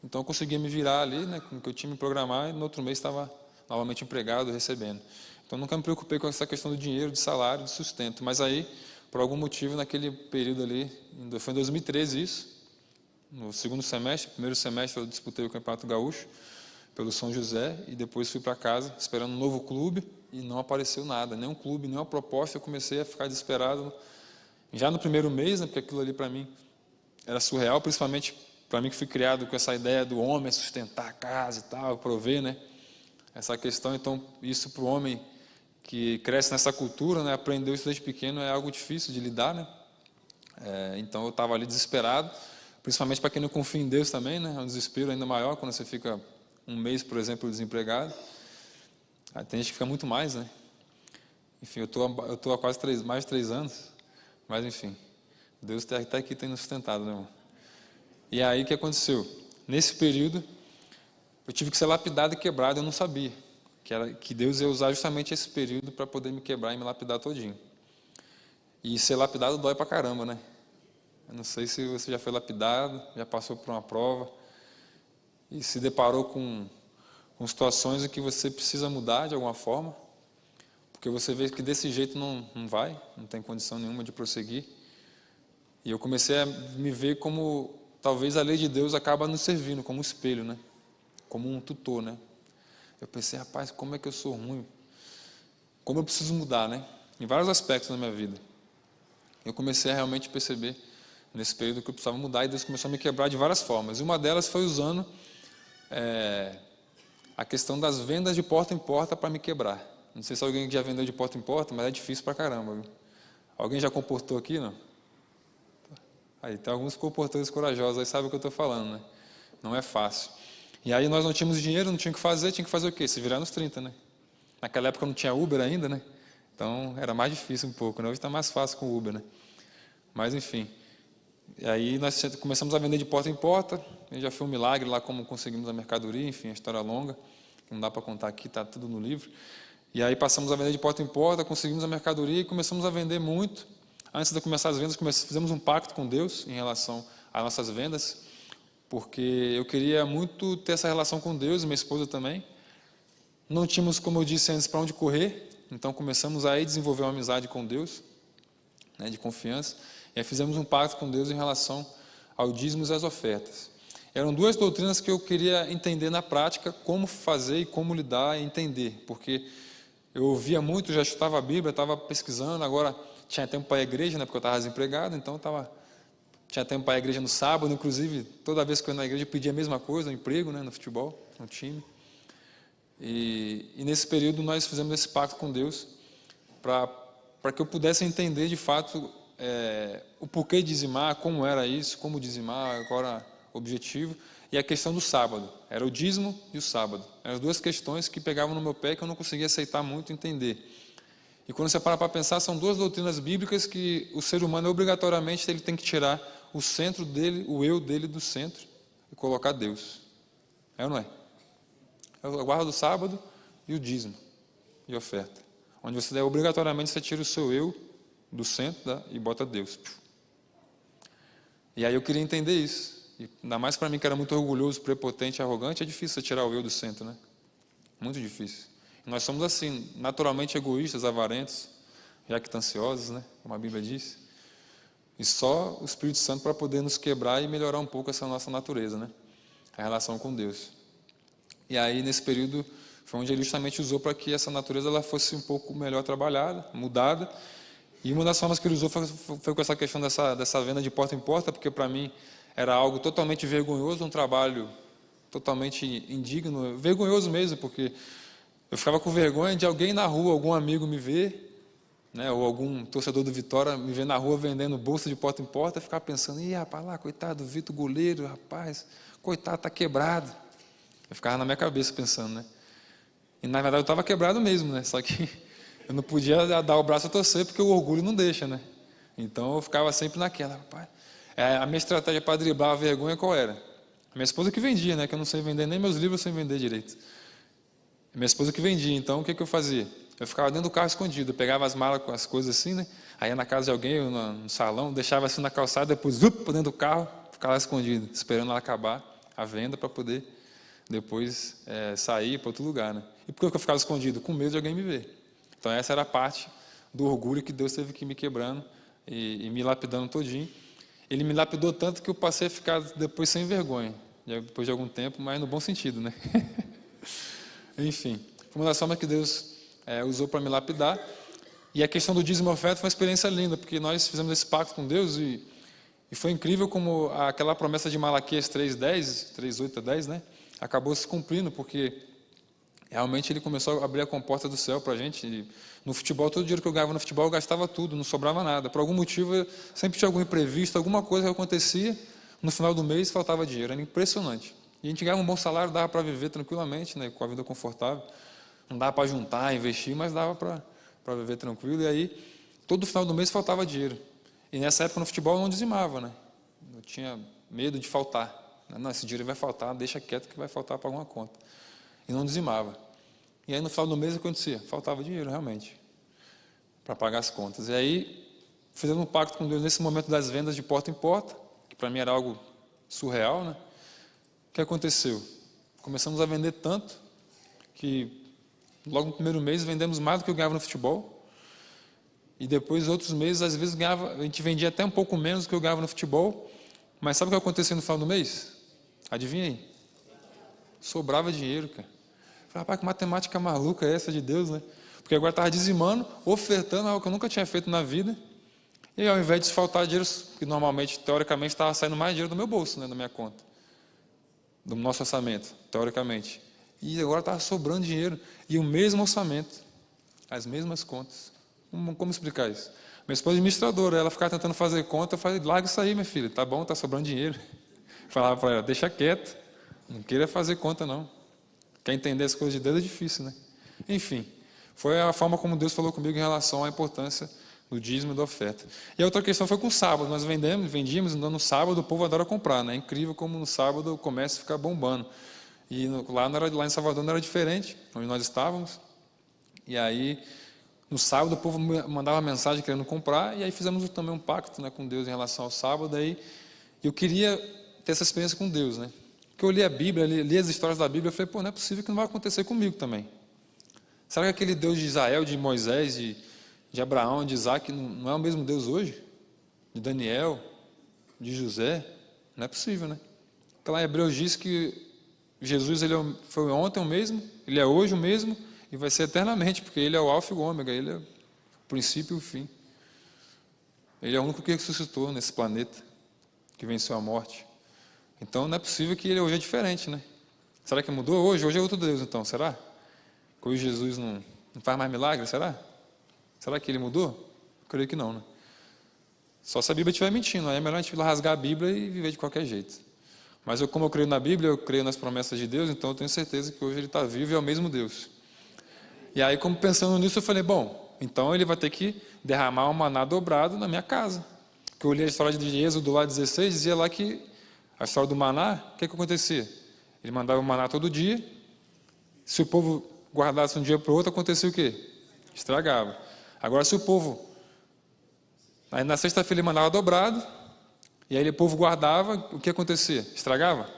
Então eu conseguia me virar ali, né, com o que eu tinha me programar, e no outro mês estava novamente empregado, recebendo. Então nunca me preocupei com essa questão do dinheiro, de salário, de sustento. Mas aí, por algum motivo, naquele período ali, foi em 2013 isso, no segundo semestre, primeiro semestre eu disputei o Campeonato Gaúcho pelo São José, e depois fui para casa esperando um novo clube, e não apareceu nada, nenhum clube, nenhuma proposta. Eu comecei a ficar desesperado já no primeiro mês, né, porque aquilo ali para mim era surreal, principalmente para mim que fui criado com essa ideia do homem sustentar a casa e tal, prover, né, essa questão. Então isso para o homem que cresce nessa cultura, né, aprendeu isso desde pequeno, é algo difícil de lidar, né? Então eu estava ali desesperado, principalmente para quem não confia em Deus também, né? É um desespero ainda maior quando você fica um mês, por exemplo, desempregado. Aí tem gente que fica muito mais, né? Enfim, eu tô há quase mais de 3 anos, mas enfim, Deus até aqui tem nos sustentado, né, irmão? E aí o que aconteceu? Nesse período, eu tive que ser lapidado e quebrado, eu não sabia que Deus ia usar justamente esse período para poder me quebrar e me lapidar todinho. E ser lapidado dói pra caramba, né? Eu não sei se você já foi lapidado, já passou por uma prova e se deparou com situações em que você precisa mudar de alguma forma, porque você vê que desse jeito não tem condição nenhuma de prosseguir. E eu comecei a me ver como talvez a lei de Deus acaba nos servindo como um espelho, né? Como um tutor, né? Eu pensei, rapaz, como é que eu sou ruim? Como eu preciso mudar, né? Em vários aspectos da minha vida. Eu comecei a realmente perceber nesse período que eu precisava mudar, e Deus começou a me quebrar de várias formas. E uma delas foi usando a questão das vendas de porta em porta para me quebrar. Não sei se alguém já vendeu de porta em porta, mas é difícil pra caramba, viu? Alguém já comportou aqui, não? Aí tem alguns comportadores corajosos, aí sabe o que eu estou falando, né? Não é fácil. E aí nós não tínhamos dinheiro, não tinha que fazer o quê? Se virar nos 30, né? Naquela época não tinha Uber ainda, né? Então era mais difícil um pouco, né? Hoje está mais fácil com o Uber, né? Mas enfim. E aí nós começamos a vender de porta em porta, e já foi um milagre lá como conseguimos a mercadoria, enfim, a história longa, que não dá para contar aqui, está tudo no livro. E aí passamos a vender de porta em porta, conseguimos a mercadoria e começamos a vender muito. Antes de começar as vendas, fizemos um pacto com Deus em relação às nossas vendas, porque eu queria muito ter essa relação com Deus e minha esposa também. Não tínhamos, como eu disse antes, para onde correr, então começamos a desenvolver uma amizade com Deus, né, de confiança, e aí fizemos um pacto com Deus em relação ao dízimo e às ofertas. Eram 2 doutrinas que eu queria entender na prática, como fazer e como lidar e entender, porque eu ouvia muito, já estudava a Bíblia, estava pesquisando, agora tinha tempo para a igreja, né, porque eu estava desempregado, então tinha tempo para a igreja no sábado, inclusive toda vez que eu ia na igreja eu pedia a mesma coisa, um emprego, né, no futebol, no time. E nesse período nós fizemos esse pacto com Deus para que eu pudesse entender de fato o porquê dizimar, como era isso, como dizimar, qual era o objetivo, e a questão do sábado. Era o dízimo e o sábado. Eram as 2 questões que pegavam no meu pé que eu não conseguia aceitar muito, entender. E quando você para pensar, são 2 doutrinas bíblicas que o ser humano obrigatoriamente ele tem que tirar o centro dele, o eu dele do centro e colocar Deus. É ou não é? É a guarda do sábado e o dízimo e oferta. Onde você obrigatoriamente você tira o seu eu do centro e bota Deus. E aí eu queria entender isso. E ainda mais para mim que era muito orgulhoso, prepotente, arrogante, é difícil você tirar o eu do centro, né? Muito difícil. E nós somos assim, naturalmente egoístas, avarentos, jactanciosos, né? Como a Bíblia diz. E só o Espírito Santo para poder nos quebrar e melhorar um pouco essa nossa natureza, né? A relação com Deus. E aí, nesse período, foi onde ele justamente usou para que essa natureza ela fosse um pouco melhor trabalhada, mudada. E uma das formas que ele usou foi com essa questão dessa venda de porta em porta, porque para mim era algo totalmente vergonhoso, um trabalho totalmente indigno, vergonhoso mesmo, porque eu ficava com vergonha de alguém na rua, algum amigo me ver, né, ou algum torcedor do Vitória me ver na rua vendendo bolsa de porta em porta, e ficava pensando, ih, rapaz, lá, coitado do Vitor, goleiro, rapaz, coitado, está quebrado. Eu ficava na minha cabeça pensando, né? E na verdade eu estava quebrado mesmo, né? Só que eu não podia dar o braço a torcer, porque o orgulho não deixa, né? Então eu ficava sempre naquela, rapaz. A minha estratégia para driblar a vergonha qual era? A minha esposa que vendia, né? Que eu não sei vender nem meus livros sem vender direito. A minha esposa que vendia, então o que eu fazia? Eu ficava dentro do carro escondido, eu pegava as malas com as coisas assim, né? Aí ia na casa de alguém, ou no salão, deixava assim na calçada, depois por dentro do carro, ficava escondido, esperando ela acabar a venda para poder depois sair para outro lugar, né? E por que eu ficava escondido? Com medo de alguém me ver. Então essa era a parte do orgulho que Deus teve que ir me quebrando e me lapidando todinho. Ele me lapidou tanto que eu passei a ficar depois sem vergonha, depois de algum tempo, mas no bom sentido, né? Enfim, foi uma das formas que Deus usou para me lapidar. E a questão do dízimo e oferta foi uma experiência linda, porque nós fizemos esse pacto com Deus e foi incrível como aquela promessa de Malaquias 3:10, 3:8 a 10, né? Acabou se cumprindo, porque realmente ele começou a abrir a comporta do céu para a gente. E no futebol, todo o dinheiro que eu ganhava no futebol, eu gastava tudo, não sobrava nada. Por algum motivo, sempre tinha algum imprevisto, alguma coisa que acontecia, no final do mês faltava dinheiro. Era impressionante. E a gente ganhava um bom salário, dava para viver tranquilamente, né, com a vida confortável. Não dava para juntar, investir, mas dava para viver tranquilo. E aí, todo final do mês faltava dinheiro. E nessa época no futebol eu não dizimava, né? Eu tinha medo de faltar. Não, esse dinheiro vai faltar, deixa quieto que vai faltar para alguma conta. E não dizimava. E aí no final do mês o que acontecia? Faltava dinheiro, realmente, para pagar as contas. E aí, fizemos um pacto com Deus nesse momento das vendas de porta em porta, que para mim era algo surreal, né? O que aconteceu? Começamos a vender tanto que logo no primeiro mês vendemos mais do que eu ganhava no futebol. E depois, outros meses, às vezes a gente vendia até um pouco menos do que eu ganhava no futebol. Mas sabe o que aconteceu no final do mês? Adivinha aí? Sobrava dinheiro, cara. Falei, rapaz, que matemática maluca é essa de Deus, né? Porque agora estava dizimando, ofertando algo que eu nunca tinha feito na vida. E ao invés de faltar dinheiro, que normalmente, teoricamente, estava saindo mais dinheiro do meu bolso, né, da minha conta. Do nosso orçamento, teoricamente. E agora estava sobrando dinheiro. E o mesmo orçamento, as mesmas contas. Como explicar isso? Minha esposa é administradora, ela ficava tentando fazer conta, eu falei, larga isso aí, minha filha, tá bom, tá sobrando dinheiro. Falava para ela, deixa quieto, não queira fazer conta não. Quer entender as coisas de Deus é difícil, né? Enfim, foi a forma como Deus falou comigo em relação à importância do dízimo e da oferta. E a outra questão foi com o sábado, nós vendíamos, então no sábado o povo adora comprar, né? É incrível como no sábado o comércio fica bombando. E lá em Salvador não era diferente, onde nós estávamos. E aí, no sábado o povo mandava mensagem querendo comprar, e aí fizemos também um pacto, né, com Deus em relação ao sábado. Aí eu queria ter essa experiência com Deus, né? Porque eu li a Bíblia, li as histórias da Bíblia, eu falei, pô, não é possível que não vai acontecer comigo também. Será que aquele Deus de Israel, de Moisés, de Abraão, de Isaac, não é o mesmo Deus hoje? De Daniel, de José? Não é possível, né? Porque lá em Hebreus diz que Jesus foi ontem o mesmo, ele é hoje o mesmo, e vai ser eternamente, porque ele é o alfa e o ômega, ele é o princípio e o fim. Ele é o único que ressuscitou nesse planeta, que venceu a morte. Então não é possível que ele hoje é diferente, né? Será que mudou hoje? Hoje é outro Deus, então, será? Que hoje Jesus não faz mais milagre, será? Será que ele mudou? Eu creio que não, né? Só se a Bíblia estiver mentindo, aí é melhor a gente rasgar a Bíblia e viver de qualquer jeito. Mas como eu creio na Bíblia, eu creio nas promessas de Deus, então eu tenho certeza que hoje ele está vivo e é o mesmo Deus. E aí, como pensando nisso, eu falei, bom, então ele vai ter que derramar um maná dobrado na minha casa. Porque eu li a história de Êxodo lá 16, dizia lá que a história do maná, o que acontecia? Ele mandava o maná todo dia, se o povo guardasse um dia para o outro, acontecia o quê? Estragava. Agora, se o povo, aí na sexta-feira ele mandava dobrado, e aí o povo guardava, o que acontecia? Estragava?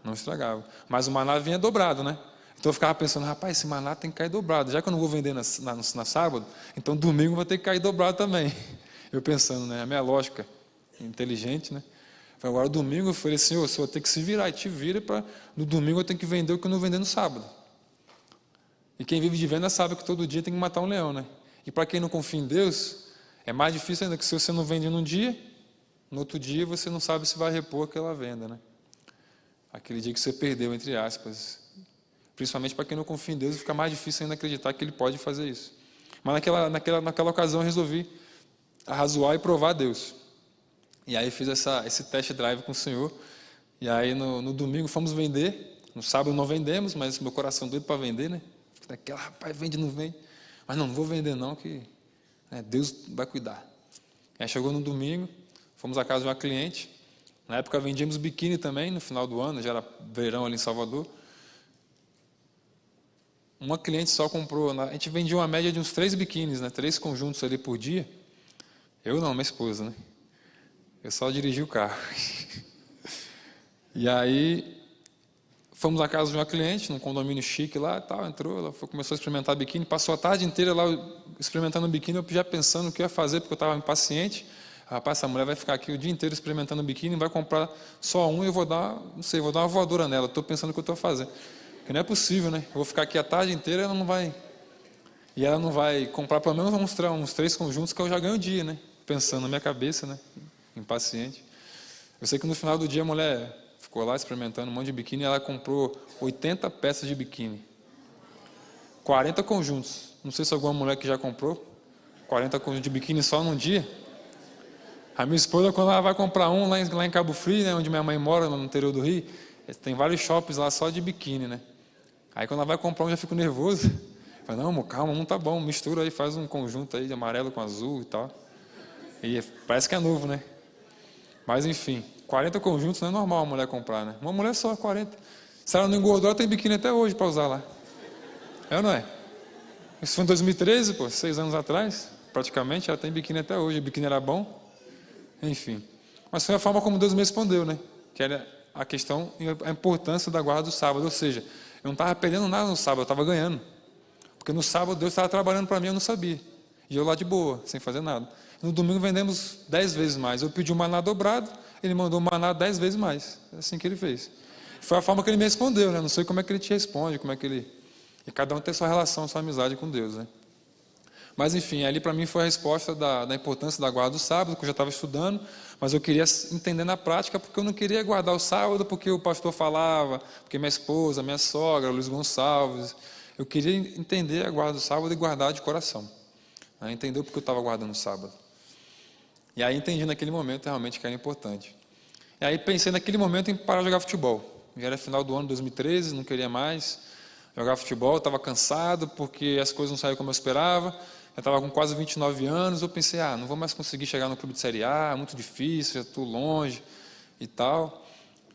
Não estragava. Mas o maná vinha dobrado, né? Então eu ficava pensando, rapaz, esse maná tem que cair dobrado. Já que eu não vou vender na sábado, então domingo vai ter que cair dobrado também. Eu pensando, né? A minha lógica inteligente, né? Agora domingo eu falei, Senhor, o Senhor tem que se virar, e te vira para no domingo eu tenho que vender o que eu não vender no sábado. E quem vive de venda sabe que todo dia tem que matar um leão, né? E para quem não confia em Deus, é mais difícil ainda, que se você não vende num dia, no outro dia você não sabe se vai repor aquela venda, né? Aquele dia que você perdeu, entre aspas. Principalmente para quem não confia em Deus, fica mais difícil ainda acreditar que Ele pode fazer isso. Mas naquela ocasião eu resolvi arrazoar e provar a Deus. E aí fiz esse test drive com o Senhor. E aí no domingo fomos vender. No sábado não vendemos, mas meu coração doido para vender, né? Fica daquela, rapaz, vende, não vende. Mas não vou vender não, que Deus vai cuidar. Aí chegou no domingo, fomos à casa de uma cliente. Na época vendíamos biquíni também, no final do ano, já era verão ali em Salvador. Uma cliente só comprou, a gente vendia uma média de uns 3 biquínis, né? 3 conjuntos ali por dia. Eu não, minha esposa, né? Eu só dirigi o carro. E aí, fomos à casa de uma cliente, num condomínio chique lá e tal, entrou, ela começou a experimentar biquíni, passou a tarde inteira lá experimentando biquíni, eu já pensando o que ia fazer, porque eu estava impaciente. Rapaz, essa mulher vai ficar aqui o dia inteiro experimentando biquíni, vai comprar só um e eu vou dar uma voadora nela, estou pensando o que eu estou fazendo. Porque não é possível, né? Eu vou ficar aqui a tarde inteira e ela não vai comprar pelo menos uns 3 conjuntos que eu já ganho o dia, né? Pensando na minha cabeça, né? Impaciente. Eu sei que no final do dia a mulher ficou lá experimentando um monte de biquíni e ela comprou 80 peças de biquíni. 40 conjuntos. Não sei se alguma mulher que já comprou 40 conjuntos de biquíni só num dia. A minha esposa, quando ela vai comprar um lá em Cabo Frio, né, onde minha mãe mora, no interior do Rio, Tem vários shoppings lá só de biquíni, né? Aí quando ela vai comprar um, já fico nervoso. Fala, não, amor, calma, não tá bom, mistura aí, faz um conjunto aí de amarelo com azul e tal. E parece que é novo, né? Mas enfim, 40 conjuntos não é normal uma mulher comprar, né? Uma mulher só, 40. Se ela não engordou, ela tem biquíni até hoje para usar lá. É ou não é? Isso foi em 2013, pô, 6 anos atrás, praticamente, ela tem biquíni até hoje. O biquíni era bom. Enfim. Mas foi a forma como Deus me respondeu, né? Que era a questão e a importância da guarda do sábado. Ou seja, eu não estava perdendo nada no sábado, eu estava ganhando. Porque no sábado Deus estava trabalhando para mim, eu não sabia. E eu lá de boa, sem fazer nada. No domingo vendemos 10 vezes mais. Eu pedi um maná dobrado, ele mandou um maná 10 vezes mais. É assim que ele fez. Foi a forma que ele me respondeu, né? Não sei como é que ele te responde, como é que ele... E cada um tem sua relação, sua amizade com Deus, né? Mas enfim, ali para mim foi a resposta da importância da guarda do sábado, que eu já estava estudando, mas eu queria entender na prática, porque eu não queria guardar o sábado porque o pastor falava, porque minha esposa, minha sogra, Luiz Gonçalves, eu queria entender a guarda do sábado e guardar de coração. Aí entendeu porque eu estava guardando o sábado. E aí entendi naquele momento realmente que era importante. E aí pensei naquele momento em parar de jogar futebol. Já era final do ano de 2013, não queria mais jogar futebol, estava cansado porque as coisas não saíram como eu esperava. Eu estava com quase 29 anos, eu pensei, não vou mais conseguir chegar no clube de Série A, é muito difícil, já estou longe e tal.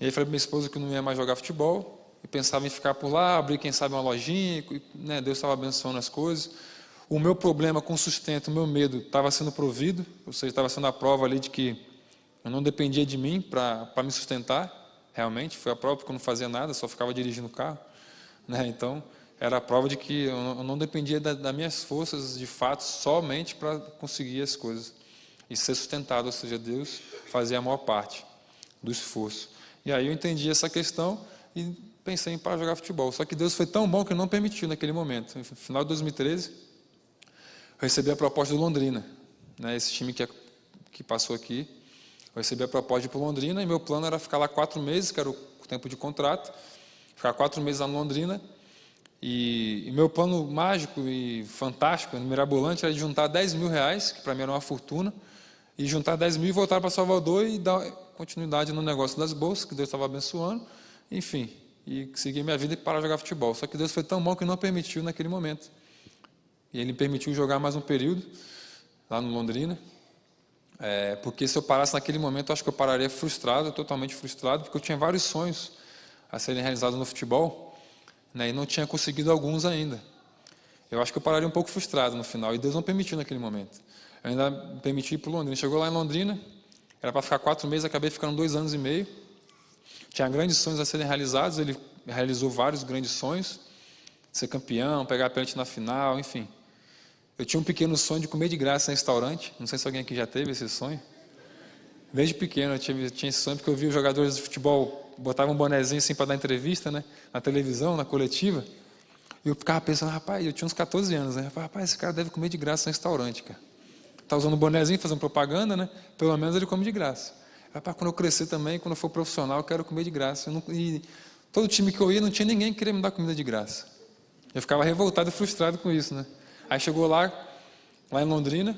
E aí falei para minha esposa que não ia mais jogar futebol, e pensava em ficar por lá, abrir, quem sabe, uma lojinha, né, Deus estava abençoando as coisas. O meu problema com sustento, o meu medo, estava sendo provido, ou seja, estava sendo a prova ali de que eu não dependia de mim para me sustentar, realmente, foi a prova porque eu não fazia nada, só ficava dirigindo o carro, né, então... Era a prova de que eu não dependia das minhas forças, de fato, somente para conseguir as coisas. E ser sustentado, ou seja, Deus fazia a maior parte do esforço. E aí eu entendi essa questão e pensei em parar de jogar futebol. Só que Deus foi tão bom que não permitiu naquele momento. No final de 2013, eu recebi a proposta do Londrina, né, esse time que passou aqui. Eu recebi a proposta de ir para o Londrina e meu plano era ficar lá 4 meses, que era o tempo de contrato, ficar 4 meses lá no Londrina. E meu plano mágico e fantástico, mirabolante, era de juntar 10 mil reais, que para mim era uma fortuna, e juntar 10 mil e voltar para Salvador e dar continuidade no negócio das bolsas, que Deus estava abençoando, enfim, e seguir minha vida e parar de jogar futebol. Só que Deus foi tão bom que não permitiu naquele momento. E Ele permitiu jogar mais um período, lá no Londrina, porque se eu parasse naquele momento, eu acho que eu pararia frustrado, totalmente frustrado, porque eu tinha vários sonhos a serem realizados no futebol, né, e não tinha conseguido alguns ainda. Eu acho que eu pararia um pouco frustrado no final, e Deus não permitiu naquele momento. Eu ainda permiti ir para Londrina. Chegou lá em Londrina, era para ficar 4 meses, acabei ficando 2 anos e meio. Tinha grandes sonhos a serem realizados, ele realizou vários grandes sonhos, ser campeão, pegar a pênalti na final, enfim. Eu tinha um pequeno sonho de comer de graça em restaurante, não sei se alguém aqui já teve esse sonho. Desde pequeno eu tinha esse sonho, porque eu vi os jogadores de futebol botavam um bonezinho assim para dar entrevista, né, na televisão, na coletiva, e eu ficava pensando, rapaz, eu tinha uns 14 anos, né, rapaz, esse cara deve comer de graça no restaurante, cara. Tá usando um bonezinho, fazendo propaganda, né, pelo menos ele come de graça. Rapaz, quando eu crescer também, quando eu for profissional, eu quero comer de graça. E todo time que eu ia, não tinha ninguém que queria me dar comida de graça. Eu ficava revoltado e frustrado com isso, né. Aí chegou lá em Londrina,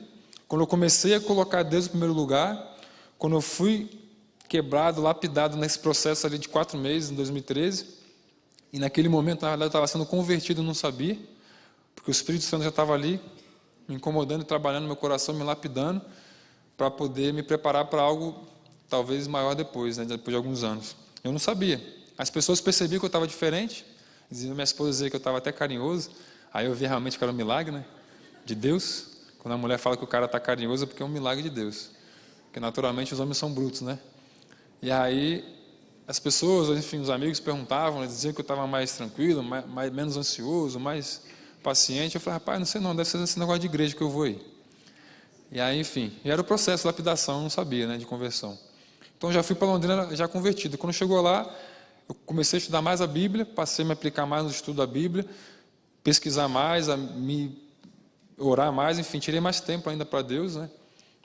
quando eu comecei a colocar Deus em primeiro lugar, quando eu fui quebrado, lapidado nesse processo ali de 4 meses, em 2013, e naquele momento, na verdade, eu estava sendo convertido, não sabia, porque o Espírito Santo já estava ali, me incomodando e trabalhando no meu coração, me lapidando, para poder me preparar para algo talvez maior depois, né, depois de alguns anos. Eu não sabia. As pessoas percebiam que eu estava diferente, minha esposa dizia que eu estava até carinhoso, aí eu vi realmente que era um milagre, né, de Deus. Quando a mulher fala que o cara está carinhoso, é porque é um milagre de Deus, porque naturalmente os homens são brutos, né. E aí, as pessoas, enfim, os amigos perguntavam, eles diziam que eu estava mais tranquilo, menos ansioso, mais paciente. Eu falei, rapaz, não sei não, deve ser esse negócio de igreja que eu vou aí. E aí, enfim, e era o processo de lapidação, eu não sabia, né, de conversão. Então, já fui para Londrina já convertido. Quando chegou lá, eu comecei a estudar mais a Bíblia, passei a me aplicar mais no estudo da Bíblia, pesquisar mais, a me orar mais, enfim, tirei mais tempo ainda para Deus, né?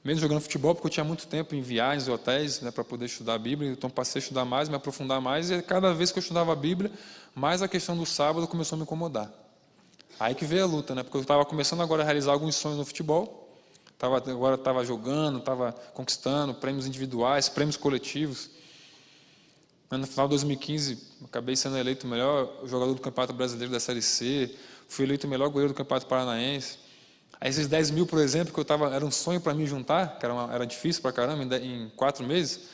Mesmo jogando futebol, porque eu tinha muito tempo em viagens e hotéis, né, para poder estudar a Bíblia, então passei a estudar mais, me aprofundar mais, e cada vez que eu estudava a Bíblia, mais a questão do sábado começou a me incomodar. Aí que veio a luta, né, porque eu estava começando agora a realizar alguns sonhos no futebol, agora estava jogando, estava conquistando prêmios individuais, prêmios coletivos, No final de 2015, acabei sendo eleito o melhor jogador do Campeonato Brasileiro da Série C, fui eleito o melhor goleiro do Campeonato Paranaense. Aí esses 10 mil, por exemplo, que era um sonho para mim juntar, que era difícil pra caramba, em 4 meses,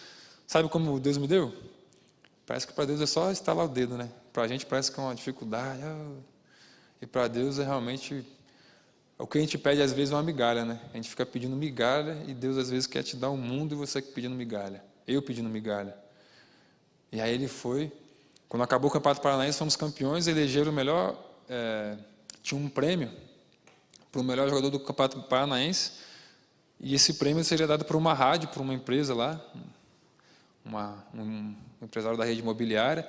sabe como Deus me deu? Parece que para Deus é só estalar o dedo, né? Para a gente parece que é uma dificuldade, e para Deus é realmente... O que a gente pede às vezes é uma migalha, né? A gente fica pedindo migalha e Deus às vezes quer te dar o mundo e você pedindo migalha. Eu pedindo migalha. E aí ele foi. Quando acabou o Campeonato Paranaense, fomos campeões, elegeram o melhor... tinha um prêmio para o melhor jogador do Campeonato Paranaense, e esse prêmio seria dado por uma rádio, por uma empresa lá, um empresário da rede imobiliária.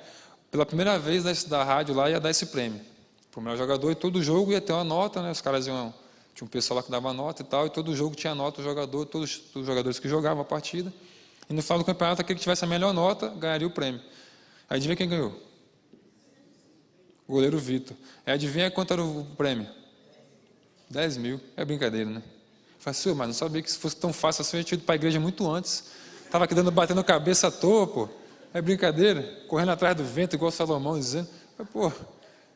Pela primeira vez da rádio lá ia dar esse prêmio para o melhor jogador, e todo jogo ia ter uma nota, né? Os caras tinha um pessoal lá que dava nota e tal, e todo jogo tinha nota, o jogador, todos os jogadores que jogavam a partida, e no final do campeonato, aquele que tivesse a melhor nota ganharia o prêmio. Aí adivinha quem ganhou? O goleiro Vitor. Aí adivinha quanto era o prêmio? 10 mil. É brincadeira, né? Eu falei, senhor, mas não sabia que se fosse tão fácil assim, eu tinha ido para a igreja muito antes. Estava aqui batendo cabeça à toa, pô. É brincadeira. Correndo atrás do vento, igual Salomão, dizendo. Pô,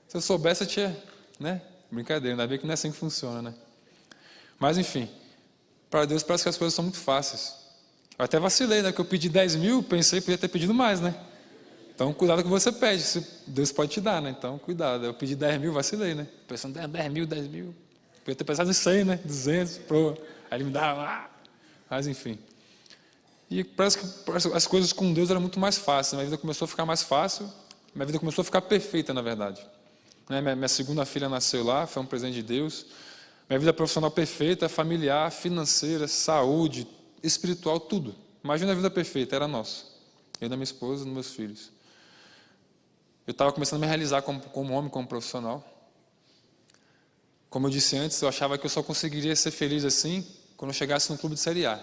se eu soubesse, eu tinha... Né? Brincadeira, ainda bem que não é assim que funciona, né? Mas, enfim. Para Deus parece que as coisas são muito fáceis. Eu até vacilei, né? Que eu pedi 10 mil, pensei que podia ter pedido mais, né? Então, cuidado com o que você pede. Deus pode te dar, né? Então, cuidado. Eu pedi 10 mil, vacilei, né? Pensando, 10 mil. Podia ter pensado em 100, né? 200, pô. Aí ele me dava... Mas, enfim. E parece que as coisas com Deus eram muito mais fáceis. Minha vida começou a ficar mais fácil. Minha vida começou a ficar perfeita, na verdade. Minha segunda filha nasceu lá, foi um presente de Deus. Minha vida profissional perfeita, familiar, financeira, saúde, espiritual, tudo. Imagina a vida perfeita, era nossa. Eu da minha esposa e dos meus filhos. Eu estava começando a me realizar como homem, como profissional. Como eu disse antes, eu achava que eu só conseguiria ser feliz assim quando eu chegasse no clube de Série A.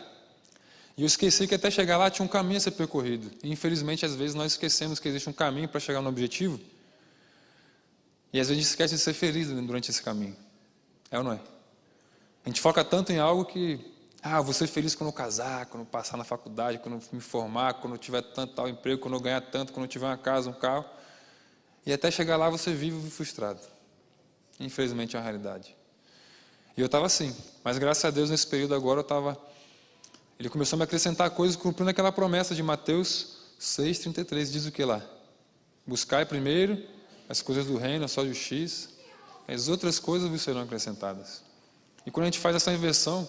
E eu esqueci que até chegar lá tinha um caminho a ser percorrido. E infelizmente, às vezes, nós esquecemos que existe um caminho para chegar no objetivo. E às vezes a gente esquece de ser feliz durante esse caminho. É ou não é? A gente foca tanto em algo que... eu vou ser feliz quando eu casar, quando eu passar na faculdade, quando eu me formar, quando eu tiver tanto tal emprego, quando eu ganhar tanto, quando eu tiver uma casa, um carro. E até chegar lá você vive frustrado. Infelizmente é uma realidade. E eu estava assim. Mas graças a Deus nesse período agora Ele começou a me acrescentar coisas cumprindo aquela promessa de Mateus 6,33. Diz o que lá? Buscai primeiro as coisas do reino, a sua justiça. As outras coisas vos serão acrescentadas. E quando a gente faz essa inversão,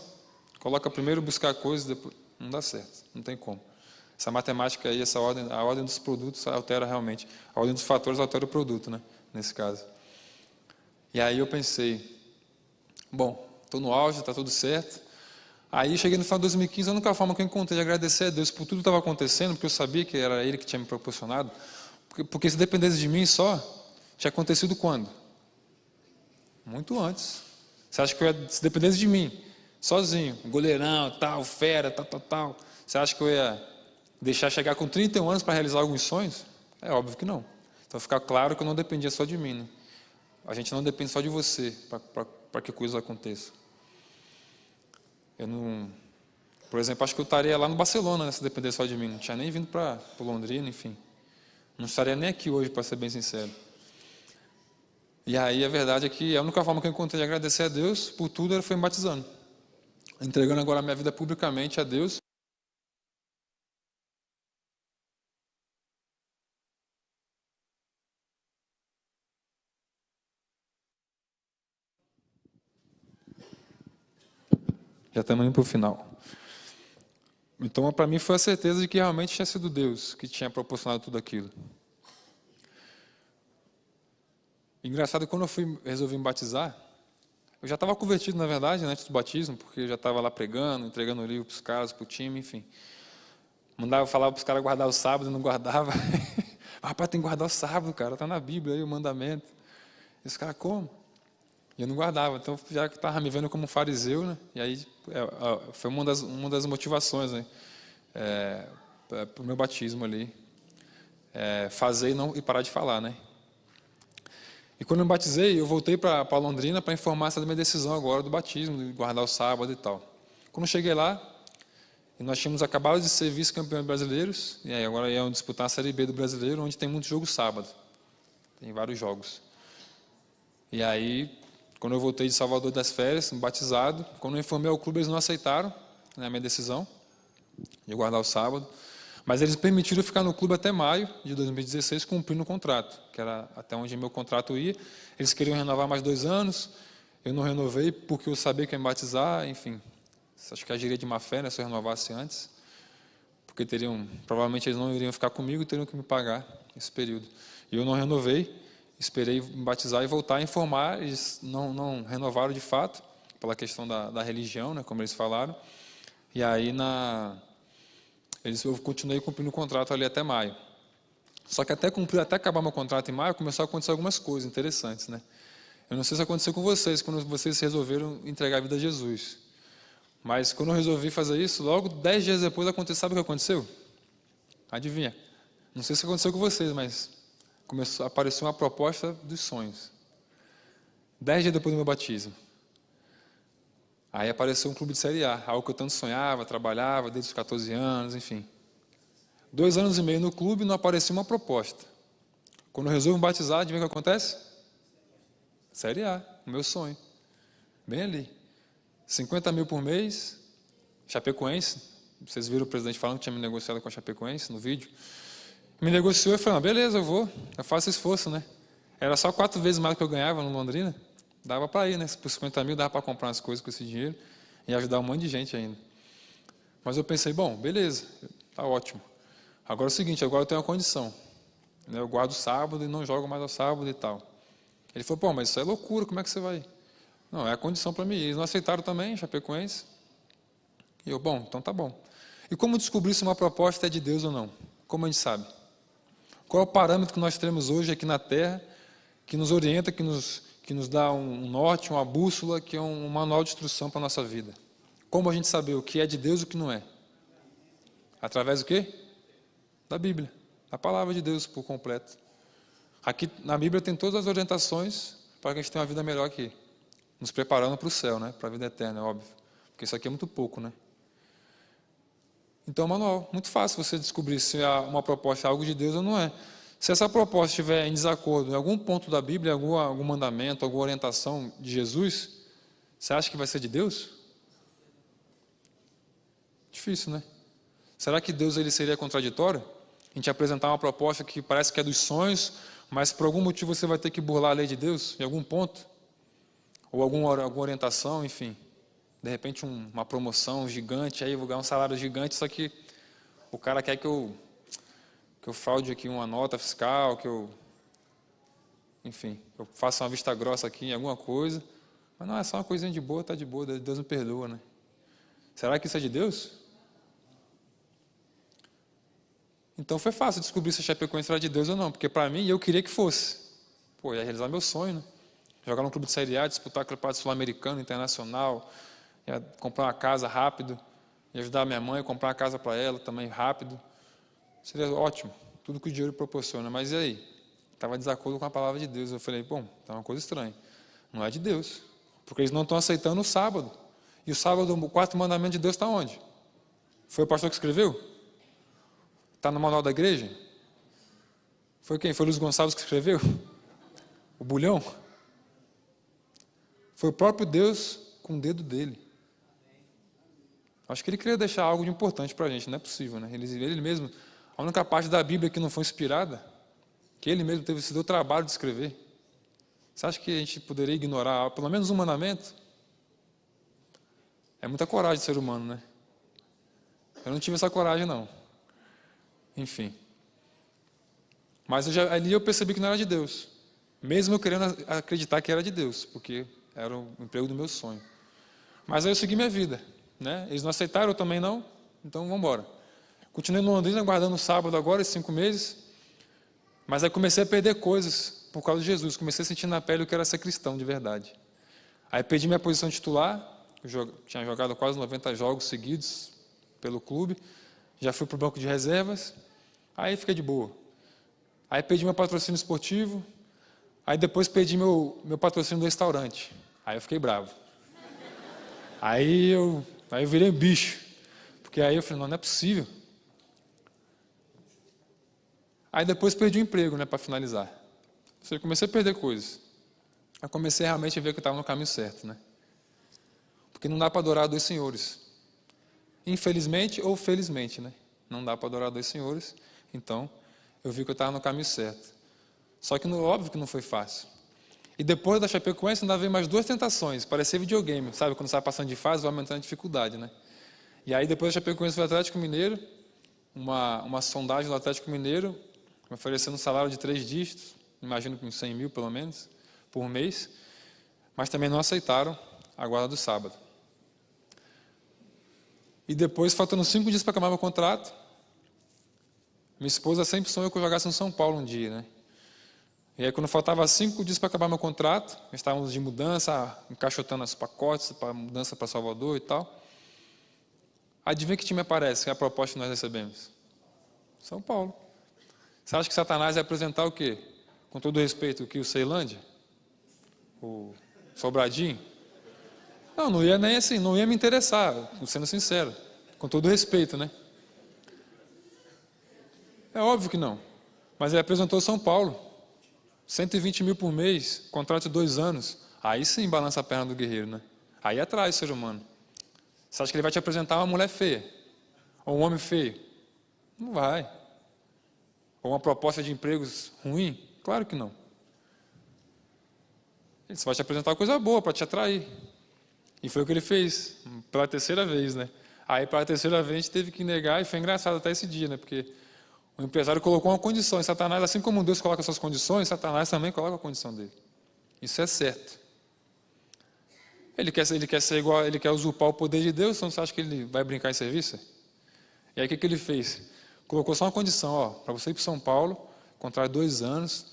coloca primeiro buscar coisas, depois, não dá certo. Não tem como. Essa matemática aí, a ordem dos produtos altera realmente. A ordem dos fatores altera o produto, né? Nesse caso. E aí eu pensei, bom, estou no auge, está tudo certo. Aí cheguei no final de 2015, a única forma que eu encontrei de agradecer a Deus por tudo que estava acontecendo, porque eu sabia que era Ele que tinha me proporcionado, porque se dependesse de mim só, tinha acontecido quando? Muito antes. Você acha que se dependesse de mim, sozinho, goleirão, tal, fera, tal, você acha que eu ia deixar chegar com 31 anos para realizar alguns sonhos? É óbvio que não. Então ficar claro que eu não dependia só de mim, né? A gente não depende só de você para que coisas aconteçam. Eu não... Por exemplo, acho que eu estaria lá no Barcelona, né, se dependesse só de mim. Não tinha nem vindo para Londrina, enfim. Não estaria nem aqui hoje, para ser bem sincero. E aí a verdade é que a única forma que eu encontrei de agradecer a Deus por tudo foi me batizando. Entregando agora a minha vida publicamente a Deus. Já estamos indo para o final. Então, para mim, foi a certeza de que realmente tinha sido Deus que tinha proporcionado tudo aquilo. Engraçado, quando eu resolvi me batizar, eu já estava convertido, na verdade, antes do batismo, porque eu já estava lá pregando, entregando o livro para os caras, para o time, enfim. Falava para os caras guardar o sábado, não guardava. Rapaz, tem que guardar o sábado, cara, está na Bíblia aí o mandamento. E os caras, como? E eu não guardava, então já estava me vendo como um fariseu, né? E aí foi uma das motivações, né? Para o meu batismo ali. Fazer e parar de falar, né? E quando eu me batizei, eu voltei para Londrina para informar essa minha decisão agora do batismo, de guardar o sábado e tal. Quando eu cheguei lá, E nós tínhamos acabado de ser vice-campeões brasileiros, e aí agora iam disputar a Série B do Brasileiro, onde tem muito jogo sábado. Tem vários jogos. E aí, quando eu voltei de Salvador das férias, batizado, quando eu informei ao clube, eles não aceitaram, né, a minha decisão de guardar o sábado. Mas eles permitiram eu ficar no clube até maio de 2016, cumprindo o contrato, que era até onde meu contrato ia. Eles queriam renovar mais 2 anos, eu não renovei porque eu sabia que ia me batizar, enfim. Acho que agiria de má fé, né, se eu renovasse antes, porque provavelmente eles não iriam ficar comigo e teriam que me pagar esse período. E eu não renovei, esperei me batizar e voltar a informar. Eles não renovaram de fato, pela questão da religião, né, como eles falaram. E aí eu continuei cumprindo o contrato ali até maio. Só que até acabar meu contrato em maio, começou a acontecer algumas coisas interessantes, né? Eu não sei se aconteceu com vocês, quando vocês resolveram entregar a vida a Jesus. Mas quando eu resolvi fazer isso, logo 10 dias depois aconteceu. Sabe o que aconteceu? Adivinha? Não sei se aconteceu com vocês, mas apareceu uma proposta dos sonhos. 10 dias depois do meu batismo. Aí apareceu um clube de Série A, algo que eu tanto sonhava, trabalhava desde os 14 anos, enfim. 2 anos e meio no clube, não apareceu uma proposta. Quando eu resolvo me batizar, adivinha o que acontece? Série A, o meu sonho. Bem ali. 50 mil por mês, Chapecoense. Vocês viram o presidente falando que tinha me negociado com a Chapecoense no vídeo. Me negociou e falou, beleza, eu faço esforço, né? Era só 4 vezes mais do que eu ganhava no Londrina. Dava para ir, né? Por 50 mil dava para comprar umas coisas com esse dinheiro e ajudar um monte de gente ainda. Mas eu pensei, beleza, tá ótimo. Agora é o seguinte, agora eu tenho uma condição. Né? Eu guardo sábado e não jogo mais ao sábado e tal. Ele falou, mas isso é loucura, como é que você vai? Não, é a condição para mim. Eles não aceitaram também, Chapecoense. E eu, então tá bom. E como descobrir se uma proposta é de Deus ou não? Como a gente sabe? Qual é o parâmetro que nós temos hoje aqui na Terra, que nos orienta, que nos dá um norte, uma bússola, que é um manual de instrução para a nossa vida? Como a gente saber o que é de Deus e o que não é? Através do quê? Da Bíblia, da palavra de Deus por completo. Aqui na Bíblia tem todas as orientações para que a gente tenha uma vida melhor aqui. Nos preparando para o céu, né? Para a vida eterna, é óbvio. Porque isso aqui é muito pouco, né? Então, manual, muito fácil você descobrir se uma proposta é algo de Deus ou não é. Se essa proposta estiver em desacordo em algum ponto da Bíblia, algum mandamento, alguma orientação de Jesus, você acha que vai ser de Deus? Difícil, né? Será que Deus seria contraditório? A gente apresentar uma proposta que parece que é dos sonhos, mas por algum motivo você vai ter que burlar a lei de Deus, em algum ponto? Ou alguma orientação, enfim. De repente uma promoção gigante, aí eu vou ganhar um salário gigante, só que o cara quer que eu fraude aqui uma nota fiscal, enfim, eu faça uma vista grossa aqui em alguma coisa. Mas não, é só uma coisinha de boa, tá de boa, Deus me perdoa, né? Será que isso é de Deus? Então foi fácil descobrir se a Chapecoense era de Deus ou não, porque para mim eu queria que fosse. Ia realizar meu sonho, né? Jogar no clube de Série A, disputar o campeonato sul-americano, internacional, ia comprar uma casa rápido, ia ajudar a minha mãe a comprar uma casa para ela também rápido. Seria ótimo, tudo que o dinheiro proporciona. Mas e aí? Estava em desacordo com a palavra de Deus. Eu falei, tá uma coisa estranha. Não é de Deus, porque eles não estão aceitando o sábado. E o sábado, o 4º mandamento de Deus está onde? Foi o pastor que escreveu? Está no manual da igreja? Foi quem? Foi o Luiz Gonçalves que escreveu? O Bulhão? Foi o próprio Deus com o dedo dele. Acho que ele queria deixar algo de importante para a gente, não é possível, né? Ele mesmo, a única parte da Bíblia que não foi inspirada, que ele mesmo se deu o trabalho de escrever. Você acha que a gente poderia ignorar pelo menos um mandamento? É muita coragem de ser humano, né? Eu não tive essa coragem, não. Enfim. Mas ali eu percebi que não era de Deus. Mesmo eu querendo acreditar que era de Deus, porque era o emprego do meu sonho. Mas aí eu segui minha vida, né? Eles não aceitaram, eu também não, então vamos embora. Continuei no Londrina, aguardando o sábado agora, esses 5 meses. Mas aí comecei a perder coisas por causa de Jesus. Comecei a sentir na pele o que era ser cristão de verdade. Aí perdi minha posição titular. Eu tinha jogado quase 90 jogos seguidos pelo clube. Já fui para o banco de reservas. Aí fiquei de boa. Aí perdi meu patrocínio esportivo. Aí depois perdi meu patrocínio do restaurante. Aí eu fiquei bravo. Aí eu virei um bicho. Porque aí eu falei, não é possível. Aí depois perdi o emprego, né, para finalizar. Ou seja, comecei a perder coisas. Aí comecei realmente a ver que eu estava no caminho certo, né? Porque não dá para adorar dois senhores. Infelizmente ou felizmente, né? Não dá para adorar dois senhores. Então, eu vi que eu estava no caminho certo. Só que, óbvio que não foi fácil. E depois da Chapecoense, ainda veio mais duas tentações. Parecia videogame, sabe? Quando você vai passando de fase, vai aumentando a dificuldade, né? E aí, depois da Chapecoense, foi o Atlético Mineiro. Uma sondagem do Atlético Mineiro, me oferecendo um salário de 3 dígitos. Imagino que uns 100 mil, pelo menos, por mês. Mas também não aceitaram a guarda do sábado. E depois, faltando 5 dias para acabar meu contrato, minha esposa sempre sonhou que eu jogasse no São Paulo um dia, né? E aí, quando faltava 5 dias para acabar meu contrato, estávamos de mudança, encaixotando os pacotes para mudança para Salvador e tal. Adivinha que time aparece, que é a proposta que nós recebemos? São Paulo. Você acha que Satanás ia apresentar o quê? Com todo respeito, o Ceilândia? O Sobradinho? Não ia nem assim, não ia me interessar, sendo sincero, com todo respeito, né? É óbvio que não. Mas ele apresentou São Paulo, 120 mil por mês, contrato de 2 anos. Aí sim balança a perna do guerreiro, né? Aí atrai o ser humano. Você acha que ele vai te apresentar uma mulher feia? Ou um homem feio? Não vai. Ou uma proposta de empregos ruim? Claro que não. Ele só vai te apresentar uma coisa boa para te atrair. E foi o que ele fez, pela 3ª vez, né? Aí, pela 3ª vez, a gente teve que negar, e foi engraçado até esse dia, né? Porque o empresário colocou uma condição, e Satanás, assim como Deus coloca suas condições, Satanás também coloca a condição dele. Isso é certo. Ele quer ser igual, ele quer usurpar o poder de Deus, então você acha que ele vai brincar em serviço? E aí, o que ele fez? Colocou só uma condição, para você ir para São Paulo, contrato 2 anos,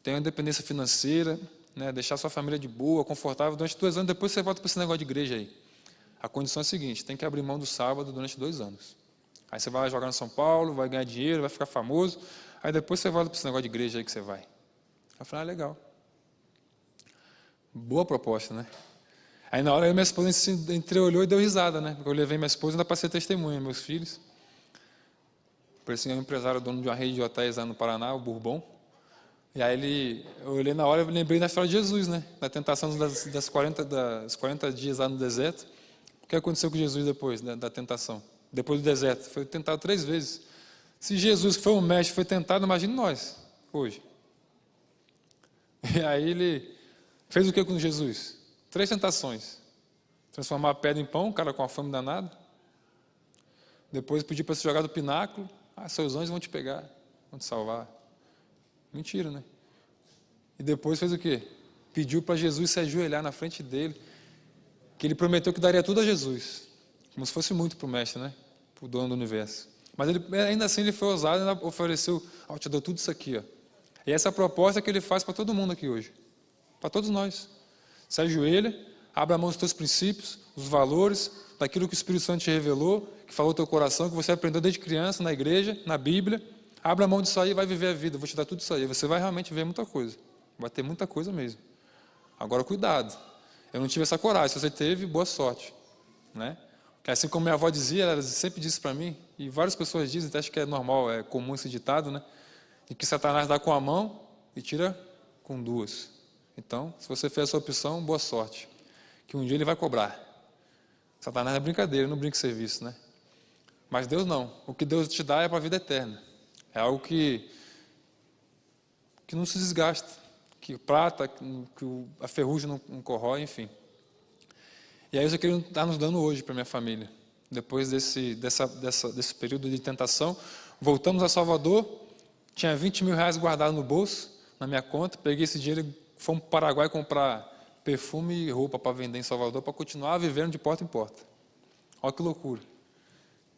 ter uma independência financeira, né, deixar sua família de boa, confortável, durante 2 anos, depois você volta para esse negócio de igreja aí. A condição é a seguinte, tem que abrir mão do sábado durante 2 anos. Aí você vai jogar no São Paulo, vai ganhar dinheiro, vai ficar famoso, aí depois você volta para esse negócio de igreja aí que você vai. Eu falei, legal. Boa proposta, né? Aí na hora eu e minha esposa se entreolhou e deu risada, né? Porque eu levei minha esposa ainda para ser testemunha, meus filhos. Parecia um empresário dono de uma rede de hotéis lá no Paraná, o Bourbon. E aí eu olhei na hora e lembrei da história de Jesus, né? Da tentação das 40 dias lá no deserto. O que aconteceu com Jesus depois da tentação? Depois do deserto? Foi tentado 3 vezes. Se Jesus, que foi um mestre, foi tentado, imagine nós, hoje. E aí ele fez o que com Jesus? 3 tentações. Transformar a pedra em pão, o cara com a fome danada. Depois pediu para se jogar do pináculo. Seus anjos vão te pegar, vão te salvar. Mentira, né? E depois fez o quê? Pediu para Jesus se ajoelhar na frente dele, que ele prometeu que daria tudo a Jesus, como se fosse muito para o mestre, né? Para o dono do universo. Mas ainda assim ele foi ousado e ainda ofereceu, eu te dou tudo isso aqui, ó. E essa é a proposta que ele faz para todo mundo aqui hoje, para todos nós. Se ajoelha, abre a mão dos teus princípios, os valores, daquilo que o Espírito Santo te revelou, que falou no teu coração, que você aprendeu desde criança, na igreja, na Bíblia. Abre a mão disso aí e vai viver a vida. Eu vou te dar tudo isso aí. Você vai realmente ver muita coisa. Vai ter muita coisa mesmo. Agora, cuidado. Eu não tive essa coragem. Se você teve, boa sorte. Né? Porque assim como minha avó dizia, ela sempre disse para mim, e várias pessoas dizem, até acho que é normal, é comum esse ditado, né? De que Satanás dá com a mão e tira com 2. Então, se você fez a sua opção, boa sorte. Que um dia ele vai cobrar. Satanás é brincadeira, não brinca em serviço, né? Mas Deus não. O que Deus te dá é para a vida eterna. É algo que não se desgasta, que prata, que a ferrugem não corrói, enfim. E aí isso é que Ele está nos dando hoje para a minha família. Depois desse período de tentação, voltamos a Salvador, tinha 20 mil reais guardado no bolso, na minha conta, peguei esse dinheiro e fomos para o Paraguai comprar perfume e roupa para vender em Salvador, para continuar vivendo de porta em porta. Olha que loucura.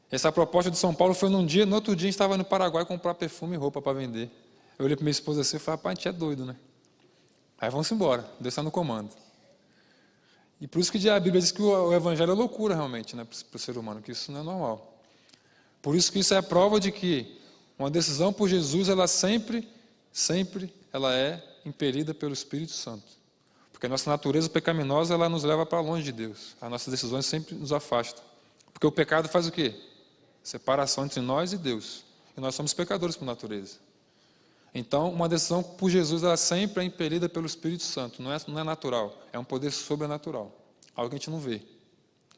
Essa proposta de São Paulo foi num dia, no outro dia a gente estava no Paraguai comprar perfume e roupa para vender. Eu olhei para minha esposa assim e falei, rapaz, a gente é doido, né? Aí vamos embora, Deus está no comando. E por isso que a Bíblia diz que o Evangelho é loucura realmente, né, para o ser humano, que isso não é normal. Por isso que isso é a prova de que uma decisão por Jesus, ela sempre ela é impelida pelo Espírito Santo. Porque a nossa natureza pecaminosa, ela nos leva para longe de Deus. As nossas decisões sempre nos afastam. Porque o pecado faz o quê? Separação entre nós e Deus. E nós somos pecadores por natureza. Então, uma decisão por Jesus, ela sempre é impelida pelo Espírito Santo. Não é natural, é um poder sobrenatural. Algo que a gente não vê,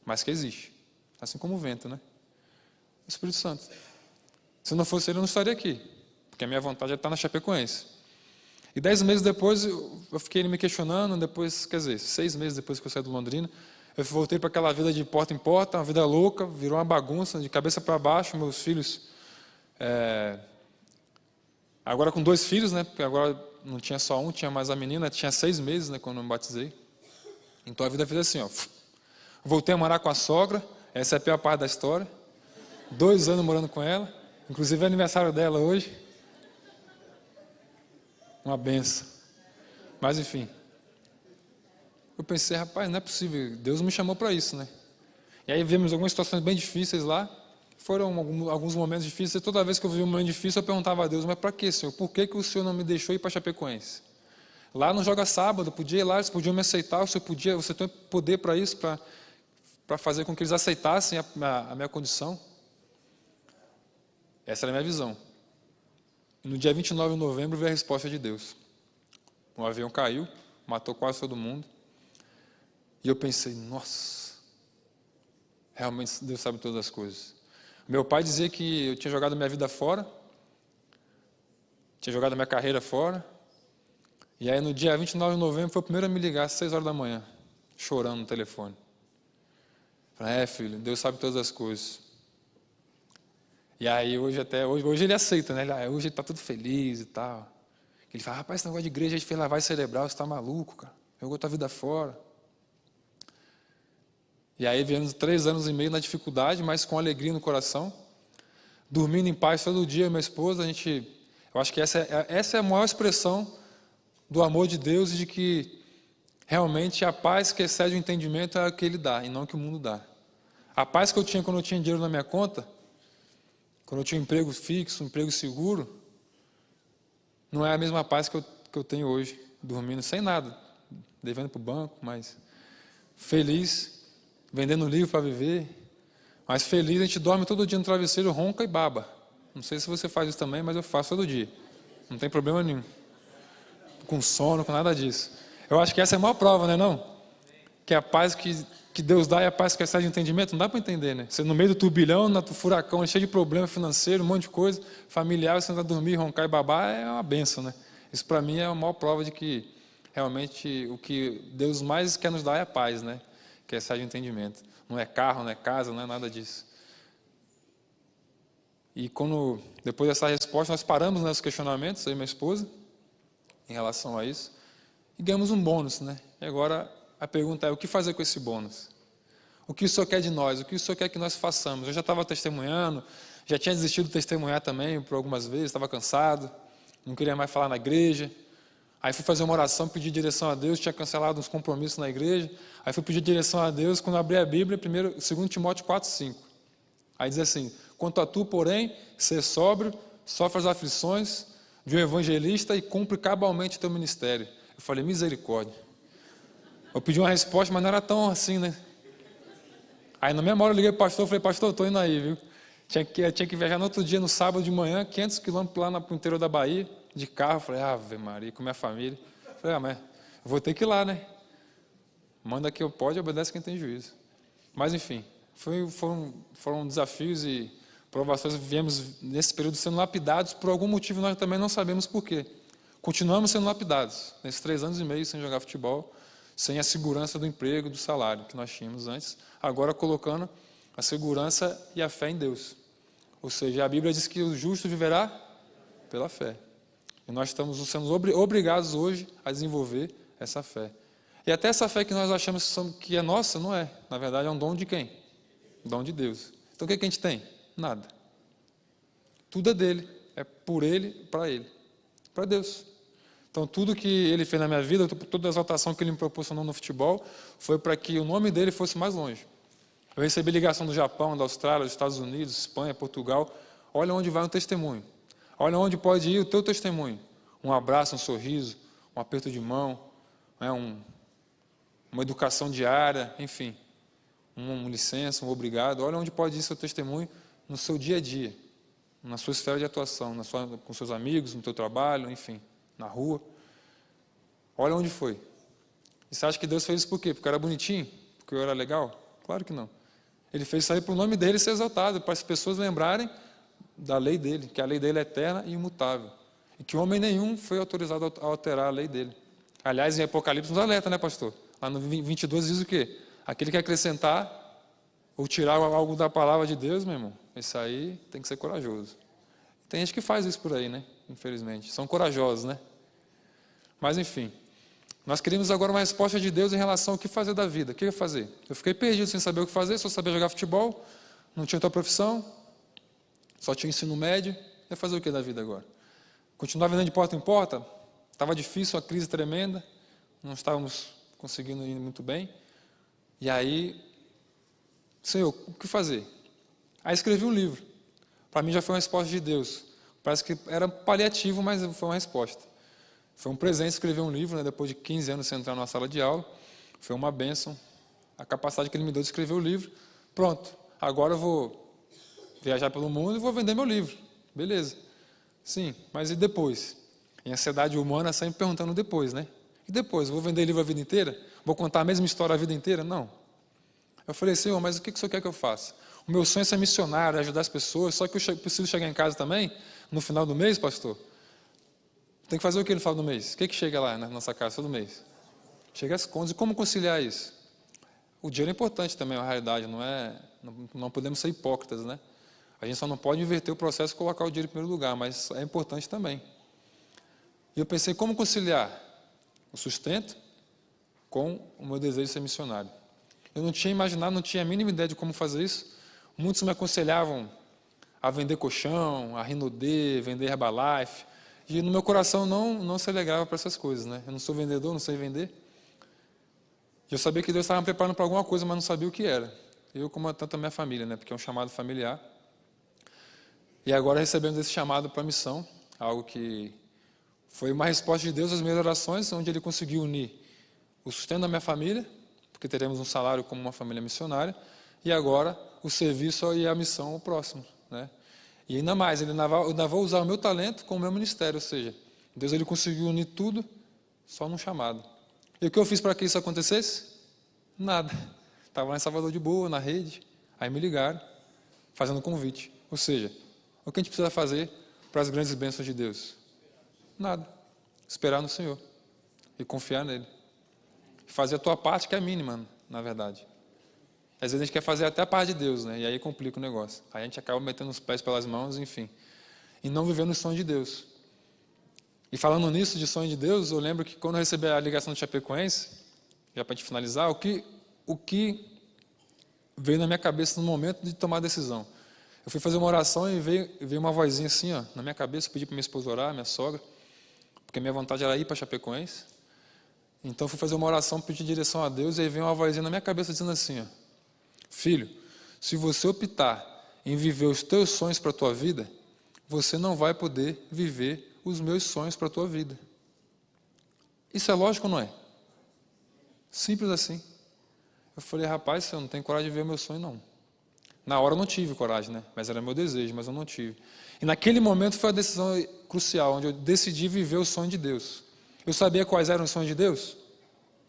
mas que existe. Assim como o vento, né? O Espírito Santo. Se não fosse ele, eu não estaria aqui. Porque a minha vontade é estar na Chapecoense. E 10 meses depois, eu fiquei me questionando, depois, 6 meses depois que eu saí do Londrina, eu voltei para aquela vida de porta em porta, uma vida louca, virou uma bagunça, de cabeça para baixo, meus filhos... Agora com 2 filhos, né? Porque agora não tinha só um, tinha mais a menina, tinha 6 meses, né? Quando eu me batizei. Então a vida fez assim, ó. Voltei a morar com a sogra, essa é a pior parte da história. 2 anos morando com ela, inclusive é aniversário dela hoje. Uma benção. Mas enfim. Eu pensei, rapaz, não é possível, Deus me chamou para isso, né? E aí vimos algumas situações bem difíceis lá. Foram alguns momentos difíceis, e toda vez que eu vivia um momento difícil, eu perguntava a Deus, mas para quê, Senhor? Por que o Senhor não me deixou ir para Chapecoense? Lá não joga sábado, podia ir lá, eles podiam me aceitar, você tem poder para isso, para fazer com que eles aceitassem a minha condição. Essa era a minha visão. E no dia 29 de novembro veio a resposta de Deus. Um avião caiu, matou quase todo mundo. E eu pensei, nossa, realmente Deus sabe todas as coisas. Meu pai dizia que eu tinha jogado minha vida fora, tinha jogado minha carreira fora. E aí no dia 29 de novembro foi o primeiro a me ligar às 6 horas da manhã, chorando no telefone. Falei, filho, Deus sabe todas as coisas. E aí hoje ele aceita, né? Hoje ele está tudo feliz e tal. Ele fala, rapaz, esse negócio de igreja, a gente fez lavagem cerebral, você está maluco, cara. Jogou tua vida fora. E aí viemos 3 anos e meio na dificuldade, mas com alegria no coração, dormindo em paz todo dia, minha esposa, eu acho que essa é a maior expressão do amor de Deus e de que realmente a paz que excede o entendimento é a que Ele dá, e não que o mundo dá. A paz que eu tinha quando eu tinha dinheiro na minha conta, quando eu tinha um emprego fixo, um emprego seguro, não é a mesma paz que eu tenho hoje, dormindo sem nada, devendo para o banco, mas feliz, vendendo livro para viver, mas feliz, a gente dorme todo dia no travesseiro, ronca e baba. Não sei se você faz isso também, mas eu faço todo dia. Não tem problema nenhum. Com sono, com nada disso. Eu acho que essa é a maior prova, né, não? Que a paz que Deus dá e a paz que excede o entendimento, não dá para entender, né? Você no meio do turbilhão, no furacão, cheio de problema financeiro, um monte de coisa, familiar, você não dormir, roncar e babar, é uma benção, né? Isso para mim é a maior prova de que realmente o que Deus mais quer nos dar é a paz, né? Que excede o entendimento. Não é carro, não é casa, não é nada disso. E depois dessa resposta, nós paramos nos questionamentos, eu e minha esposa, em relação a isso, e ganhamos um bônus, né? E agora a pergunta é, o que fazer com esse bônus? O que o Senhor quer de nós? O que o Senhor quer que nós façamos? Eu já estava testemunhando, já tinha desistido de testemunhar também por algumas vezes, estava cansado, não queria mais falar na igreja. Aí fui fazer uma oração, pedir direção a Deus, tinha cancelado uns compromissos na igreja. Aí fui pedir direção a Deus, quando abri a Bíblia, 2 Timóteo 4,5. Aí diz assim, quanto a tu, porém, ser sóbrio, sofre as aflições de um evangelista e cumpre cabalmente o teu ministério. Eu falei, misericórdia. Eu pedi uma resposta, mas não era tão assim, né? Aí na mesma hora eu liguei para o pastor, falei, pastor, eu estou indo aí, viu? Eu tinha que viajar no outro dia, no sábado de manhã, 500 quilômetros lá no interior da Bahia, de carro. Falei, Ave Maria, com minha família. Falei, mas eu vou ter que ir lá, né? Manda que eu pode, obedece quem tem juízo. Mas enfim, foram desafios e provações. Viemos nesse período sendo lapidados, por algum motivo nós também não sabemos por quê. Continuamos sendo lapidados, nesses 3 anos e meio sem jogar futebol, sem a segurança do emprego, do salário que nós tínhamos antes, agora colocando a segurança e a fé em Deus. Ou seja, a Bíblia diz que o justo viverá pela fé. E nós estamos sendo obrigados hoje a desenvolver essa fé. E até essa fé que nós achamos que é nossa, não é. Na verdade, é um dom de quem? Dom de Deus. Então, o que a gente tem? Nada. Tudo é dele. É por ele, para ele. Para Deus. Então, tudo que ele fez na minha vida, toda a exaltação que ele me proporcionou no futebol, foi para que o nome dele fosse mais longe. Eu recebi ligação do Japão, da Austrália, dos Estados Unidos, Espanha, Portugal. Olha onde vai um testemunho. Olha onde pode ir o teu testemunho. Um abraço, um sorriso, um aperto de mão, né, uma educação diária, enfim. um licença, um obrigado. Olha onde pode ir seu testemunho no seu dia a dia, na sua esfera de atuação, com seus amigos, no teu trabalho, enfim, na rua. Olha onde foi. E você acha que Deus fez isso por quê? Porque eu era bonitinho? Porque eu era legal? Claro que não. Ele fez isso aí para o nome dele ser exaltado, para as pessoas lembrarem da lei dele, que a lei dele é eterna e imutável. E que homem nenhum foi autorizado a alterar a lei dele. Aliás, em Apocalipse nos alerta, né, pastor? Lá no 22 diz o quê? Aquele que acrescentar ou tirar algo da palavra de Deus, meu irmão, isso aí tem que ser corajoso. Tem gente que faz isso por aí, né? Infelizmente. São corajosos, né? Mas, enfim. Nós queríamos agora uma resposta de Deus em relação ao que fazer da vida. O que eu ia fazer? Eu fiquei perdido sem saber o que fazer, só sabia jogar futebol, não tinha outra profissão, só tinha ensino médio. Ia fazer o que da vida agora? Continuar vendendo de porta em porta? Estava difícil, uma crise tremenda, não estávamos conseguindo ir muito bem. E aí, Senhor, o que fazer? Aí escrevi um livro. Para mim já foi uma resposta de Deus. Parece que era paliativo, mas foi uma resposta. Foi um presente escrever um livro, né, depois de 15 anos sem entrar numa sala de aula. Foi uma bênção. A capacidade que ele me deu de escrever o livro. Pronto, agora eu vou viajar pelo mundo e vou vender meu livro. Beleza. Sim, mas e depois? Em ansiedade humana, sempre perguntando depois, né? E depois? Vou vender livro a vida inteira? Vou contar a mesma história a vida inteira? Não. Eu falei, Senhor, mas o que o Senhor quer que eu faça? O meu sonho é ser missionário, ajudar as pessoas, só que eu preciso chegar em casa também, no final do mês, pastor. Tem que fazer o que no final do mês? O que chega lá na nossa casa todo mês? Chega as contas. E como conciliar isso? O dinheiro é importante também, é uma realidade, não podemos ser hipócritas, né? A gente só não pode inverter o processo e colocar o dinheiro em primeiro lugar, mas é importante também. E eu pensei, como conciliar o sustento com o meu desejo de ser missionário? Eu não tinha imaginado, não tinha a mínima ideia de como fazer isso. Muitos me aconselhavam a vender colchão, a Rinodê, vender Herbalife. E no meu coração não se alegrava para essas coisas, né? Eu não sou vendedor, não sei vender. Eu sabia que Deus estava me preparando para alguma coisa, mas não sabia o que era. Eu, como tanto a minha família, né? Porque é um chamado familiar. E agora recebemos esse chamado para a missão, algo que foi uma resposta de Deus às minhas orações, onde Ele conseguiu unir o sustento da minha família, porque teremos um salário como uma família missionária, e agora o serviço e a missão ao próximo, né? E ainda mais, Ele ainda vai usar o meu talento com o meu ministério, ou seja, Deus Ele conseguiu unir tudo só num chamado. E o que eu fiz para que isso acontecesse? Nada. Estava lá em Salvador de boa, na rede, aí me ligaram, fazendo convite. Ou seja, o que a gente precisa fazer para as grandes bênçãos de Deus? Nada. Esperar no Senhor e confiar nele. Fazer a tua parte, que é mínima, na verdade. Às vezes a gente quer fazer até a parte de Deus, né? E aí complica o negócio. Aí a gente acaba metendo os pés pelas mãos, enfim. E não vivendo o sonho de Deus. E falando nisso, de sonho de Deus, eu lembro que quando eu recebi a ligação do Chapecoense, já para te finalizar, o que veio na minha cabeça no momento de tomar a decisão. Eu fui fazer uma oração e veio uma vozinha assim, ó, na minha cabeça, eu pedi para minha esposa orar, minha sogra, porque a minha vontade era ir para Chapecoense. Então eu fui fazer uma oração, pedir direção a Deus, e aí veio uma vozinha na minha cabeça dizendo assim, ó, filho, se você optar em viver os teus sonhos para a tua vida, você não vai poder viver os meus sonhos para a tua vida. Isso é lógico ou não é? Simples assim. Eu falei, rapaz, eu não tenho coragem de ver o meu sonho, não. Na hora eu não tive coragem, né? Mas era meu desejo, mas eu não tive. E naquele momento foi a decisão crucial, onde eu decidi viver o sonho de Deus. Eu sabia quais eram os sonhos de Deus?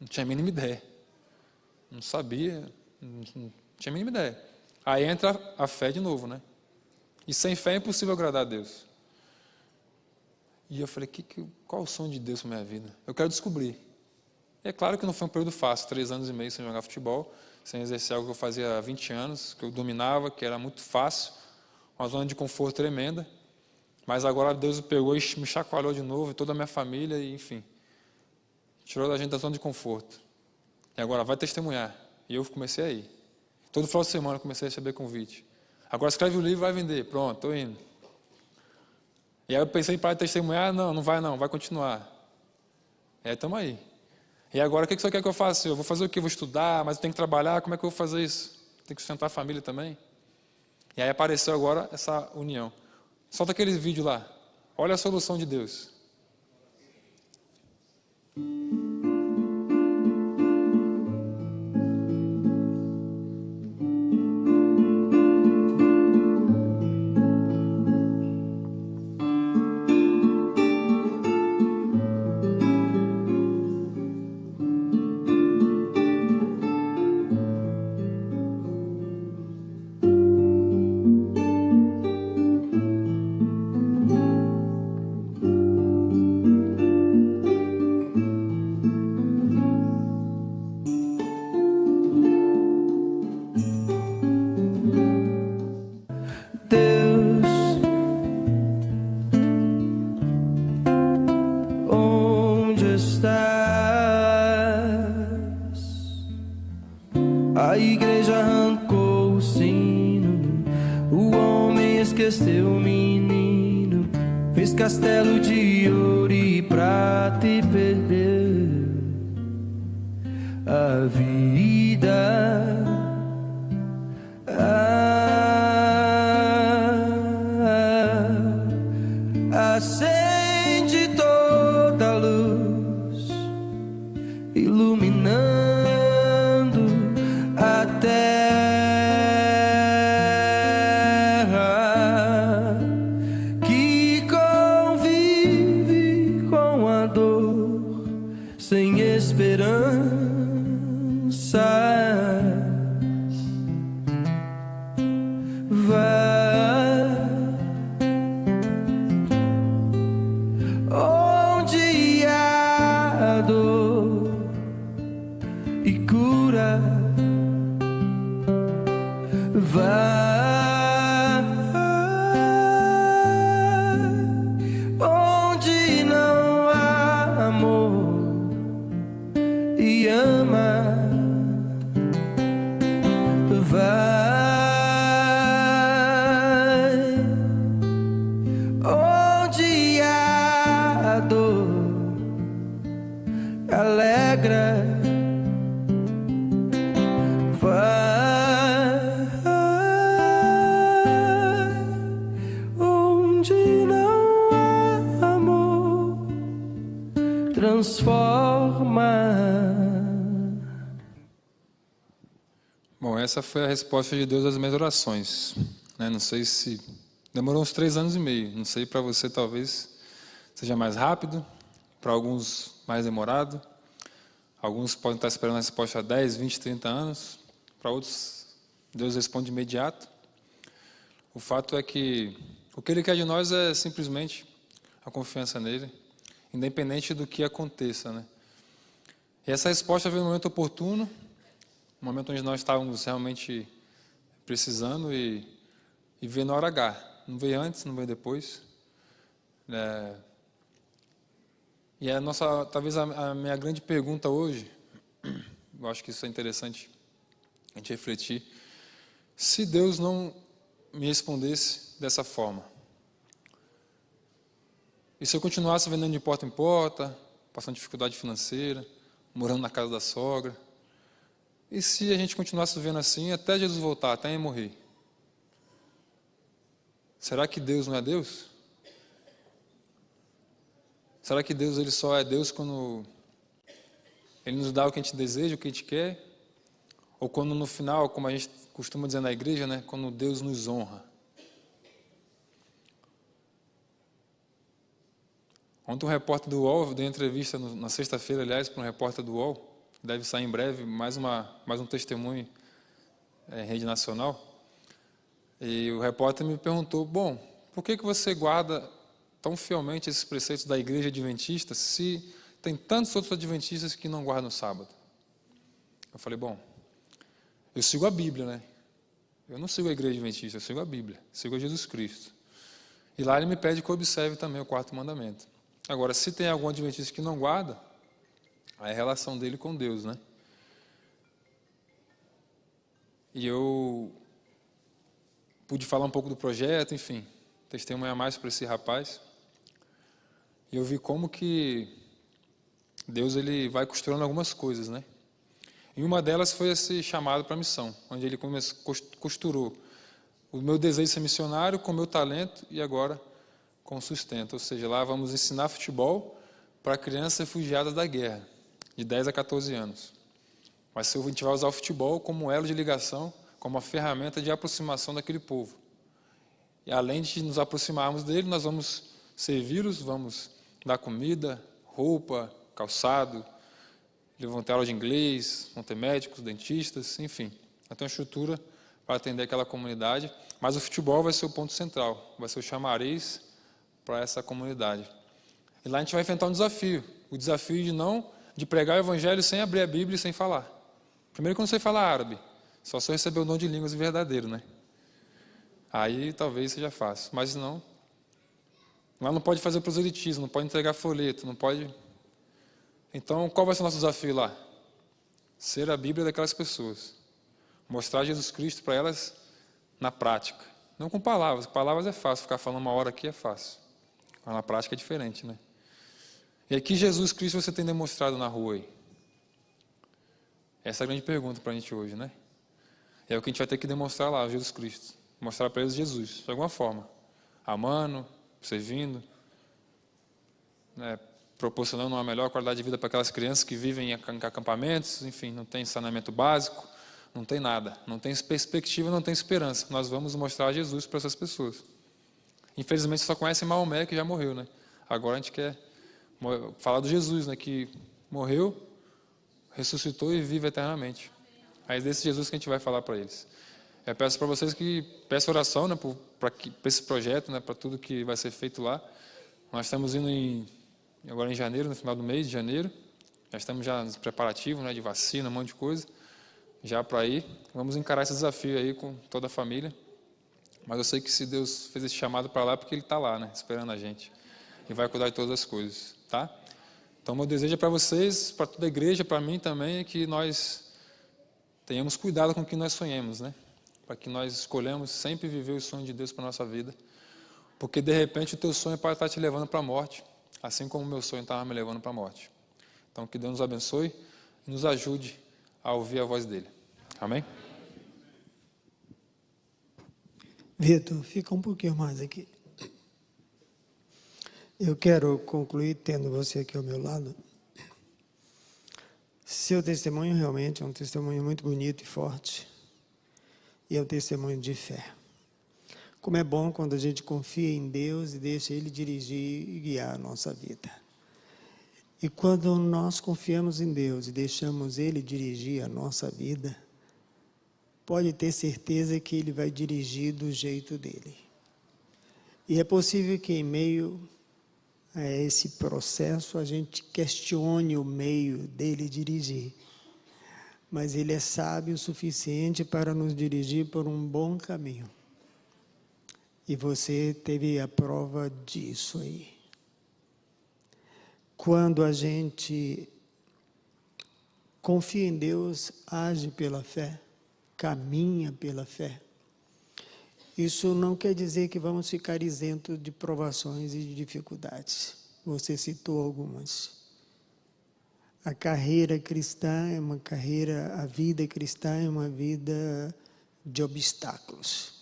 Não tinha a mínima ideia. Não sabia, não tinha a mínima ideia. Aí entra a fé de novo, né? E sem fé é impossível agradar a Deus. E eu falei, qual o sonho de Deus para a minha vida? Eu quero descobrir. E é claro que não foi um período fácil, 3 anos e meio sem jogar futebol, sem exercer algo que eu fazia há 20 anos, que eu dominava, que era muito fácil, uma zona de conforto tremenda. Mas agora Deus pegou e me chacoalhou de novo, e toda a minha família, e enfim, tirou da gente da zona de conforto. E agora vai testemunhar. E eu comecei a ir. Todo final de semana eu comecei a receber convite. Agora escreve o livro, vai vender. Pronto, estou indo. E aí eu pensei em parar de testemunhar, não vai continuar. E aí estamos aí. E agora o que o senhor quer que eu faça? Eu vou fazer o quê? Eu vou estudar, mas eu tenho que trabalhar, como é que eu vou fazer isso? Tenho que sustentar a família também. E aí apareceu agora essa união. Solta aquele vídeo lá. Olha a solução de Deus. O homem esqueceu o menino, fez castelo de ouro e prata e perdeu a vida. Acende toda a luz, iluminando a terra que convive com a dor sem esperança. Onde há dor e cura, vai. Onde não há amor e ama, vai. Onde há dor, alegra, vai. Onde não há amor, transforma. Bom, essa foi a resposta de Deus às minhas orações. Não sei se... Demorou uns 3 anos e meio. Não sei, para você talvez seja mais rápido, para alguns mais demorado. Alguns podem estar esperando a resposta há 10, 20, 30 anos. Para outros, Deus responde de imediato. O fato é que o que Ele quer de nós é simplesmente a confiança nele, independente do que aconteça, E essa resposta veio no momento oportuno, no momento onde nós estávamos realmente precisando e veio na hora H. Não veio antes, não veio depois. E talvez a minha grande pergunta hoje, eu acho que isso é interessante a gente refletir, se Deus não me respondesse dessa forma, e se eu continuasse vendendo de porta em porta, passando dificuldade financeira, morando na casa da sogra, e se a gente continuasse vivendo assim até Jesus voltar, até eu morrer? Será que Deus não é Deus? Será que Deus ele só é Deus quando Ele nos dá o que a gente deseja, o que a gente quer? Ou quando no final, como a gente costuma dizer na igreja, quando Deus nos honra? Ontem um repórter do UOL deu entrevista na sexta-feira, aliás, para um repórter do UOL, deve sair em breve, mais um testemunho em rede nacional. E o repórter me perguntou, por que você guarda tão fielmente esses preceitos da igreja adventista se tem tantos outros adventistas que não guardam o sábado? Eu falei, eu sigo a Bíblia, Eu não sigo a igreja adventista, eu sigo a Bíblia, sigo a Jesus Cristo. E lá ele me pede que eu observe também o 4º mandamento. Agora, se tem algum adventista que não guarda, aí é a relação dele com Deus, E eu pude falar um pouco do projeto, enfim, testemunhar mais para esse rapaz. E eu vi como que Deus ele vai costurando algumas coisas, E uma delas foi esse chamado para a missão, onde ele costurou o meu desejo de ser missionário com o meu talento e agora com sustento. Ou seja, lá vamos ensinar futebol para crianças refugiadas da guerra, de 10 a 14 anos. Mas a gente vai usar o futebol como elo de ligação, como uma ferramenta de aproximação daquele povo. E além de nos aproximarmos dele, nós vamos servi-los, vamos dar comida, roupa, calçado, vão ter aula de inglês, vão ter médicos, dentistas, enfim. Vai ter uma estrutura para atender aquela comunidade, mas o futebol vai ser o ponto central, vai ser o chamariz para essa comunidade. E lá a gente vai enfrentar um desafio, o desafio de pregar o evangelho sem abrir a Bíblia e sem falar. Primeiro que eu não sei falar árabe, só se eu receber o dom de línguas verdadeiro, Aí talvez seja fácil, mas não. Lá não pode fazer proselitismo, não pode entregar folheto, não pode. Então, qual vai ser o nosso desafio lá? Ser a Bíblia daquelas pessoas. Mostrar Jesus Cristo para elas na prática. Não com palavras. Palavras é fácil, ficar falando uma hora aqui é fácil. Mas na prática é diferente, né? E aí, que Jesus Cristo você tem demonstrado na rua aí? Essa é a grande pergunta para a gente hoje, né? É o que a gente vai ter que demonstrar lá, Jesus Cristo. Mostrar para eles Jesus, de alguma forma. Amando, servindo, né? Proporcionando uma melhor qualidade de vida para aquelas crianças que vivem em acampamentos, enfim, não tem saneamento básico, não tem nada, não tem perspectiva, não tem esperança. Nós vamos mostrar Jesus para essas pessoas. Infelizmente, só conhecem Maomé, que já morreu, né? Agora a gente quer falar do Jesus, né? Que morreu, ressuscitou e vive eternamente. É desse Jesus que a gente vai falar para eles. Eu peço para vocês que peçam oração, né? Para esse projeto, né? Para tudo que vai ser feito lá. Nós estamos indo agora em janeiro, no final do mês de janeiro. Já estamos já nos preparativos, né? De vacina, um monte de coisa. Já para ir, vamos encarar esse desafio aí com toda a família. Mas eu sei que se Deus fez esse chamado para lá, é porque Ele está lá, né, esperando a gente. E vai cuidar de todas as coisas, tá? Então, meu desejo é para vocês, para toda a igreja, para mim também, é que nós tenhamos cuidado com o que nós sonhamos, né? Para que nós escolhamos sempre viver o sonho de Deus para a nossa vida. Porque, de repente, o teu sonho pode estar te levando para a morte, assim como o meu sonho estava me levando para a morte. Então, que Deus nos abençoe e nos ajude a ouvir a voz dEle. Amém? Vitor, fica um pouquinho mais aqui. Eu quero concluir tendo você aqui ao meu lado. Seu testemunho realmente é um testemunho muito bonito e forte. E é um testemunho de fé. Como é bom quando a gente confia em Deus e deixa Ele dirigir e guiar a nossa vida. E quando nós confiamos em Deus e deixamos Ele dirigir a nossa vida, pode ter certeza que Ele vai dirigir do jeito dEle. E é possível que em meio a esse processo a gente questione o meio dEle dirigir. Mas Ele é sábio o suficiente para nos dirigir por um bom caminho. E você teve a prova disso aí. Quando a gente confia em Deus, age pela fé, caminha pela fé, isso não quer dizer que vamos ficar isentos de provações e de dificuldades. Você citou algumas. A carreira cristã é uma carreira, a vida cristã é uma vida de obstáculos.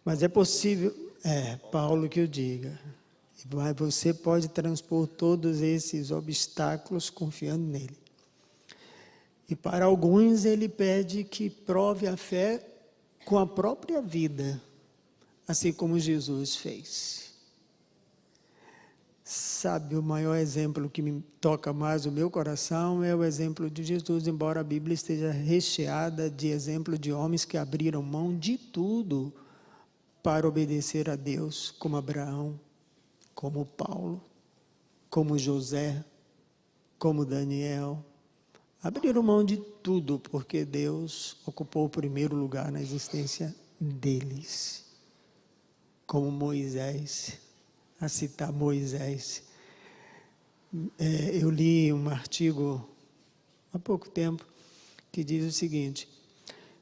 Mas é possível, Paulo que eu diga, mas você pode transpor todos esses obstáculos confiando nele. E para alguns ele pede que prove a fé com a própria vida, assim como Jesus fez. Sabe, o maior exemplo que me toca mais o meu coração é o exemplo de Jesus, embora a Bíblia esteja recheada de exemplos de homens que abriram mão de tudo para obedecer a Deus, como Abraão, como Paulo, como José, como Daniel. Abriram mão de tudo, porque Deus ocupou o primeiro lugar na existência deles. Como Moisés, a citar Moisés. Eu li um artigo há pouco tempo que diz o seguinte: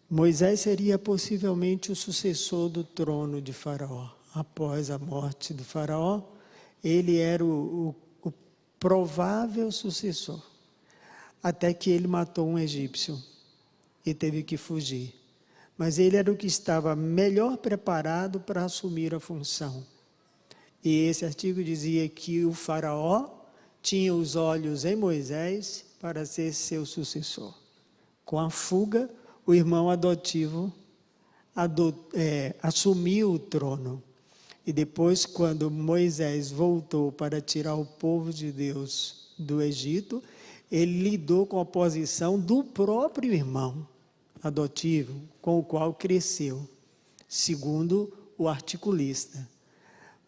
Moisés seria possivelmente o sucessor do trono de Faraó. Após a morte do Faraó, ele era o provável sucessor. Até que ele matou um egípcio e teve que fugir. Mas ele era o que estava melhor preparado para assumir a função. E esse artigo dizia que o Faraó tinha os olhos em Moisés para ser seu sucessor. Com a fuga, o irmão adotivo assumiu o trono. E depois, quando Moisés voltou para tirar o povo de Deus do Egito, ele lidou com a posição do próprio irmão adotivo, com o qual cresceu, segundo o articulista.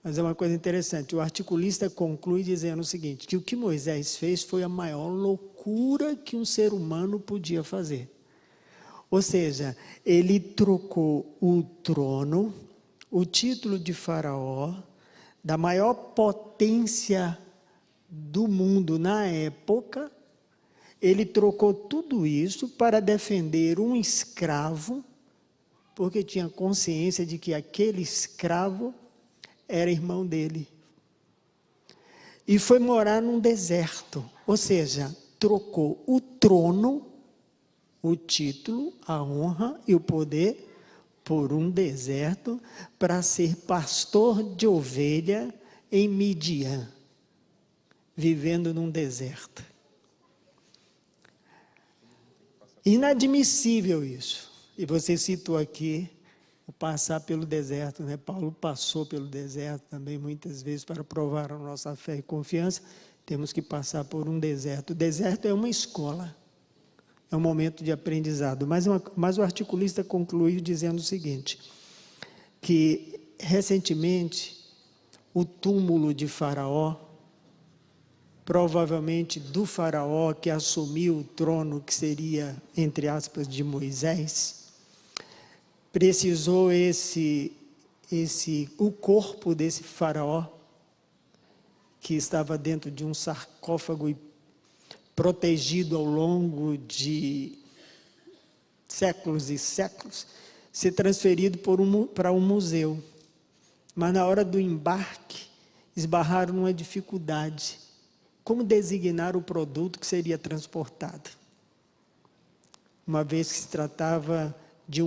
Mas é uma coisa interessante, o articulista conclui dizendo o seguinte, que o que Moisés fez foi a maior loucura que um ser humano podia fazer. Ou seja, ele trocou o trono, o título de Faraó, da maior potência do mundo na época, ele trocou tudo isso para defender um escravo, porque tinha consciência de que aquele escravo era irmão dele. E foi morar num deserto, ou seja, trocou o trono, o título, a honra e o poder por um deserto para ser pastor de ovelha em Midian, vivendo num deserto. Inadmissível isso. E você citou aqui o passar pelo deserto, né? Paulo passou pelo deserto também muitas vezes para provar a nossa fé e confiança. Temos que passar por um deserto. O deserto é uma escola, é um momento de aprendizado. Mas o articulista concluiu dizendo o seguinte, que recentemente o túmulo de Faraó, provavelmente do Faraó que assumiu o trono que seria, entre aspas, de Moisés, precisou o corpo desse Faraó, que estava dentro de um sarcófago protegido ao longo de séculos e séculos, ser transferido para um museu. Mas na hora do embarque, esbarraram numa dificuldade. Como designar o produto que seria transportado? Uma vez que se tratava de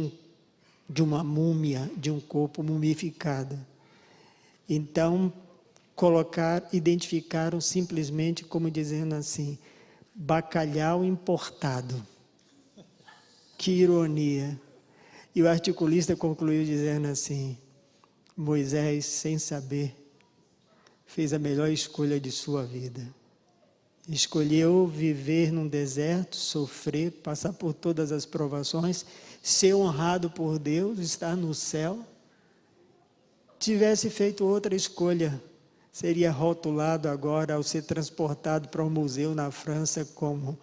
uma múmia, de um corpo mumificado. Então, identificaram simplesmente como dizendo assim, bacalhau importado. Que ironia. E o articulista concluiu dizendo assim, Moisés, sem saber, fez a melhor escolha de sua vida. Escolheu viver num deserto, sofrer, passar por todas as provações, ser honrado por Deus, estar no céu. Tivesse feito outra escolha, seria rotulado agora ao ser transportado para um museu na França como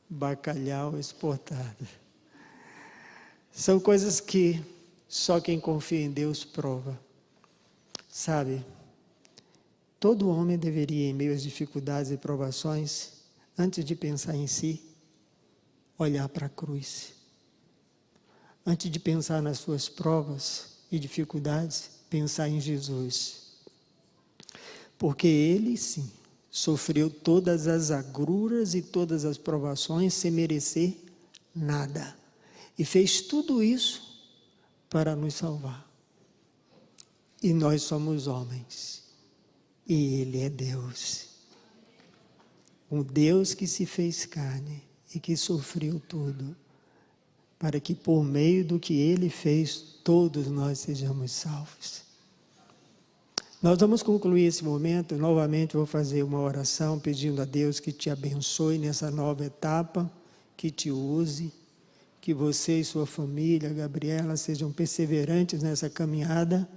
bacalhau exportado. São coisas que só quem confia em Deus prova. Sabe, todo homem deveria, em meio às dificuldades e provações, antes de pensar em si, olhar para a cruz. Antes de pensar nas suas provas e dificuldades, pensar em Jesus. Porque Ele, sim, sofreu todas as agruras e todas as provações sem merecer nada. E fez tudo isso para nos salvar. E nós somos homens. E Ele é Deus. Um Deus que se fez carne e que sofreu tudo, para que por meio do que Ele fez, todos nós sejamos salvos. Nós vamos concluir esse momento, novamente vou fazer uma oração pedindo a Deus que te abençoe nessa nova etapa, que te use, que você e sua família, Gabriela, sejam perseverantes nessa caminhada,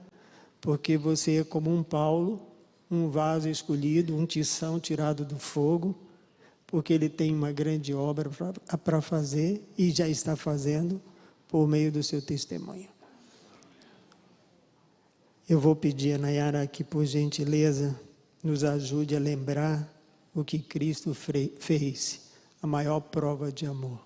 porque você é como um Paulo, um vaso escolhido, um tição tirado do fogo, porque ele tem uma grande obra para fazer e já está fazendo por meio do seu testemunho. Eu vou pedir a Nayara que, por gentileza, nos ajude a lembrar o que Cristo fez, a maior prova de amor.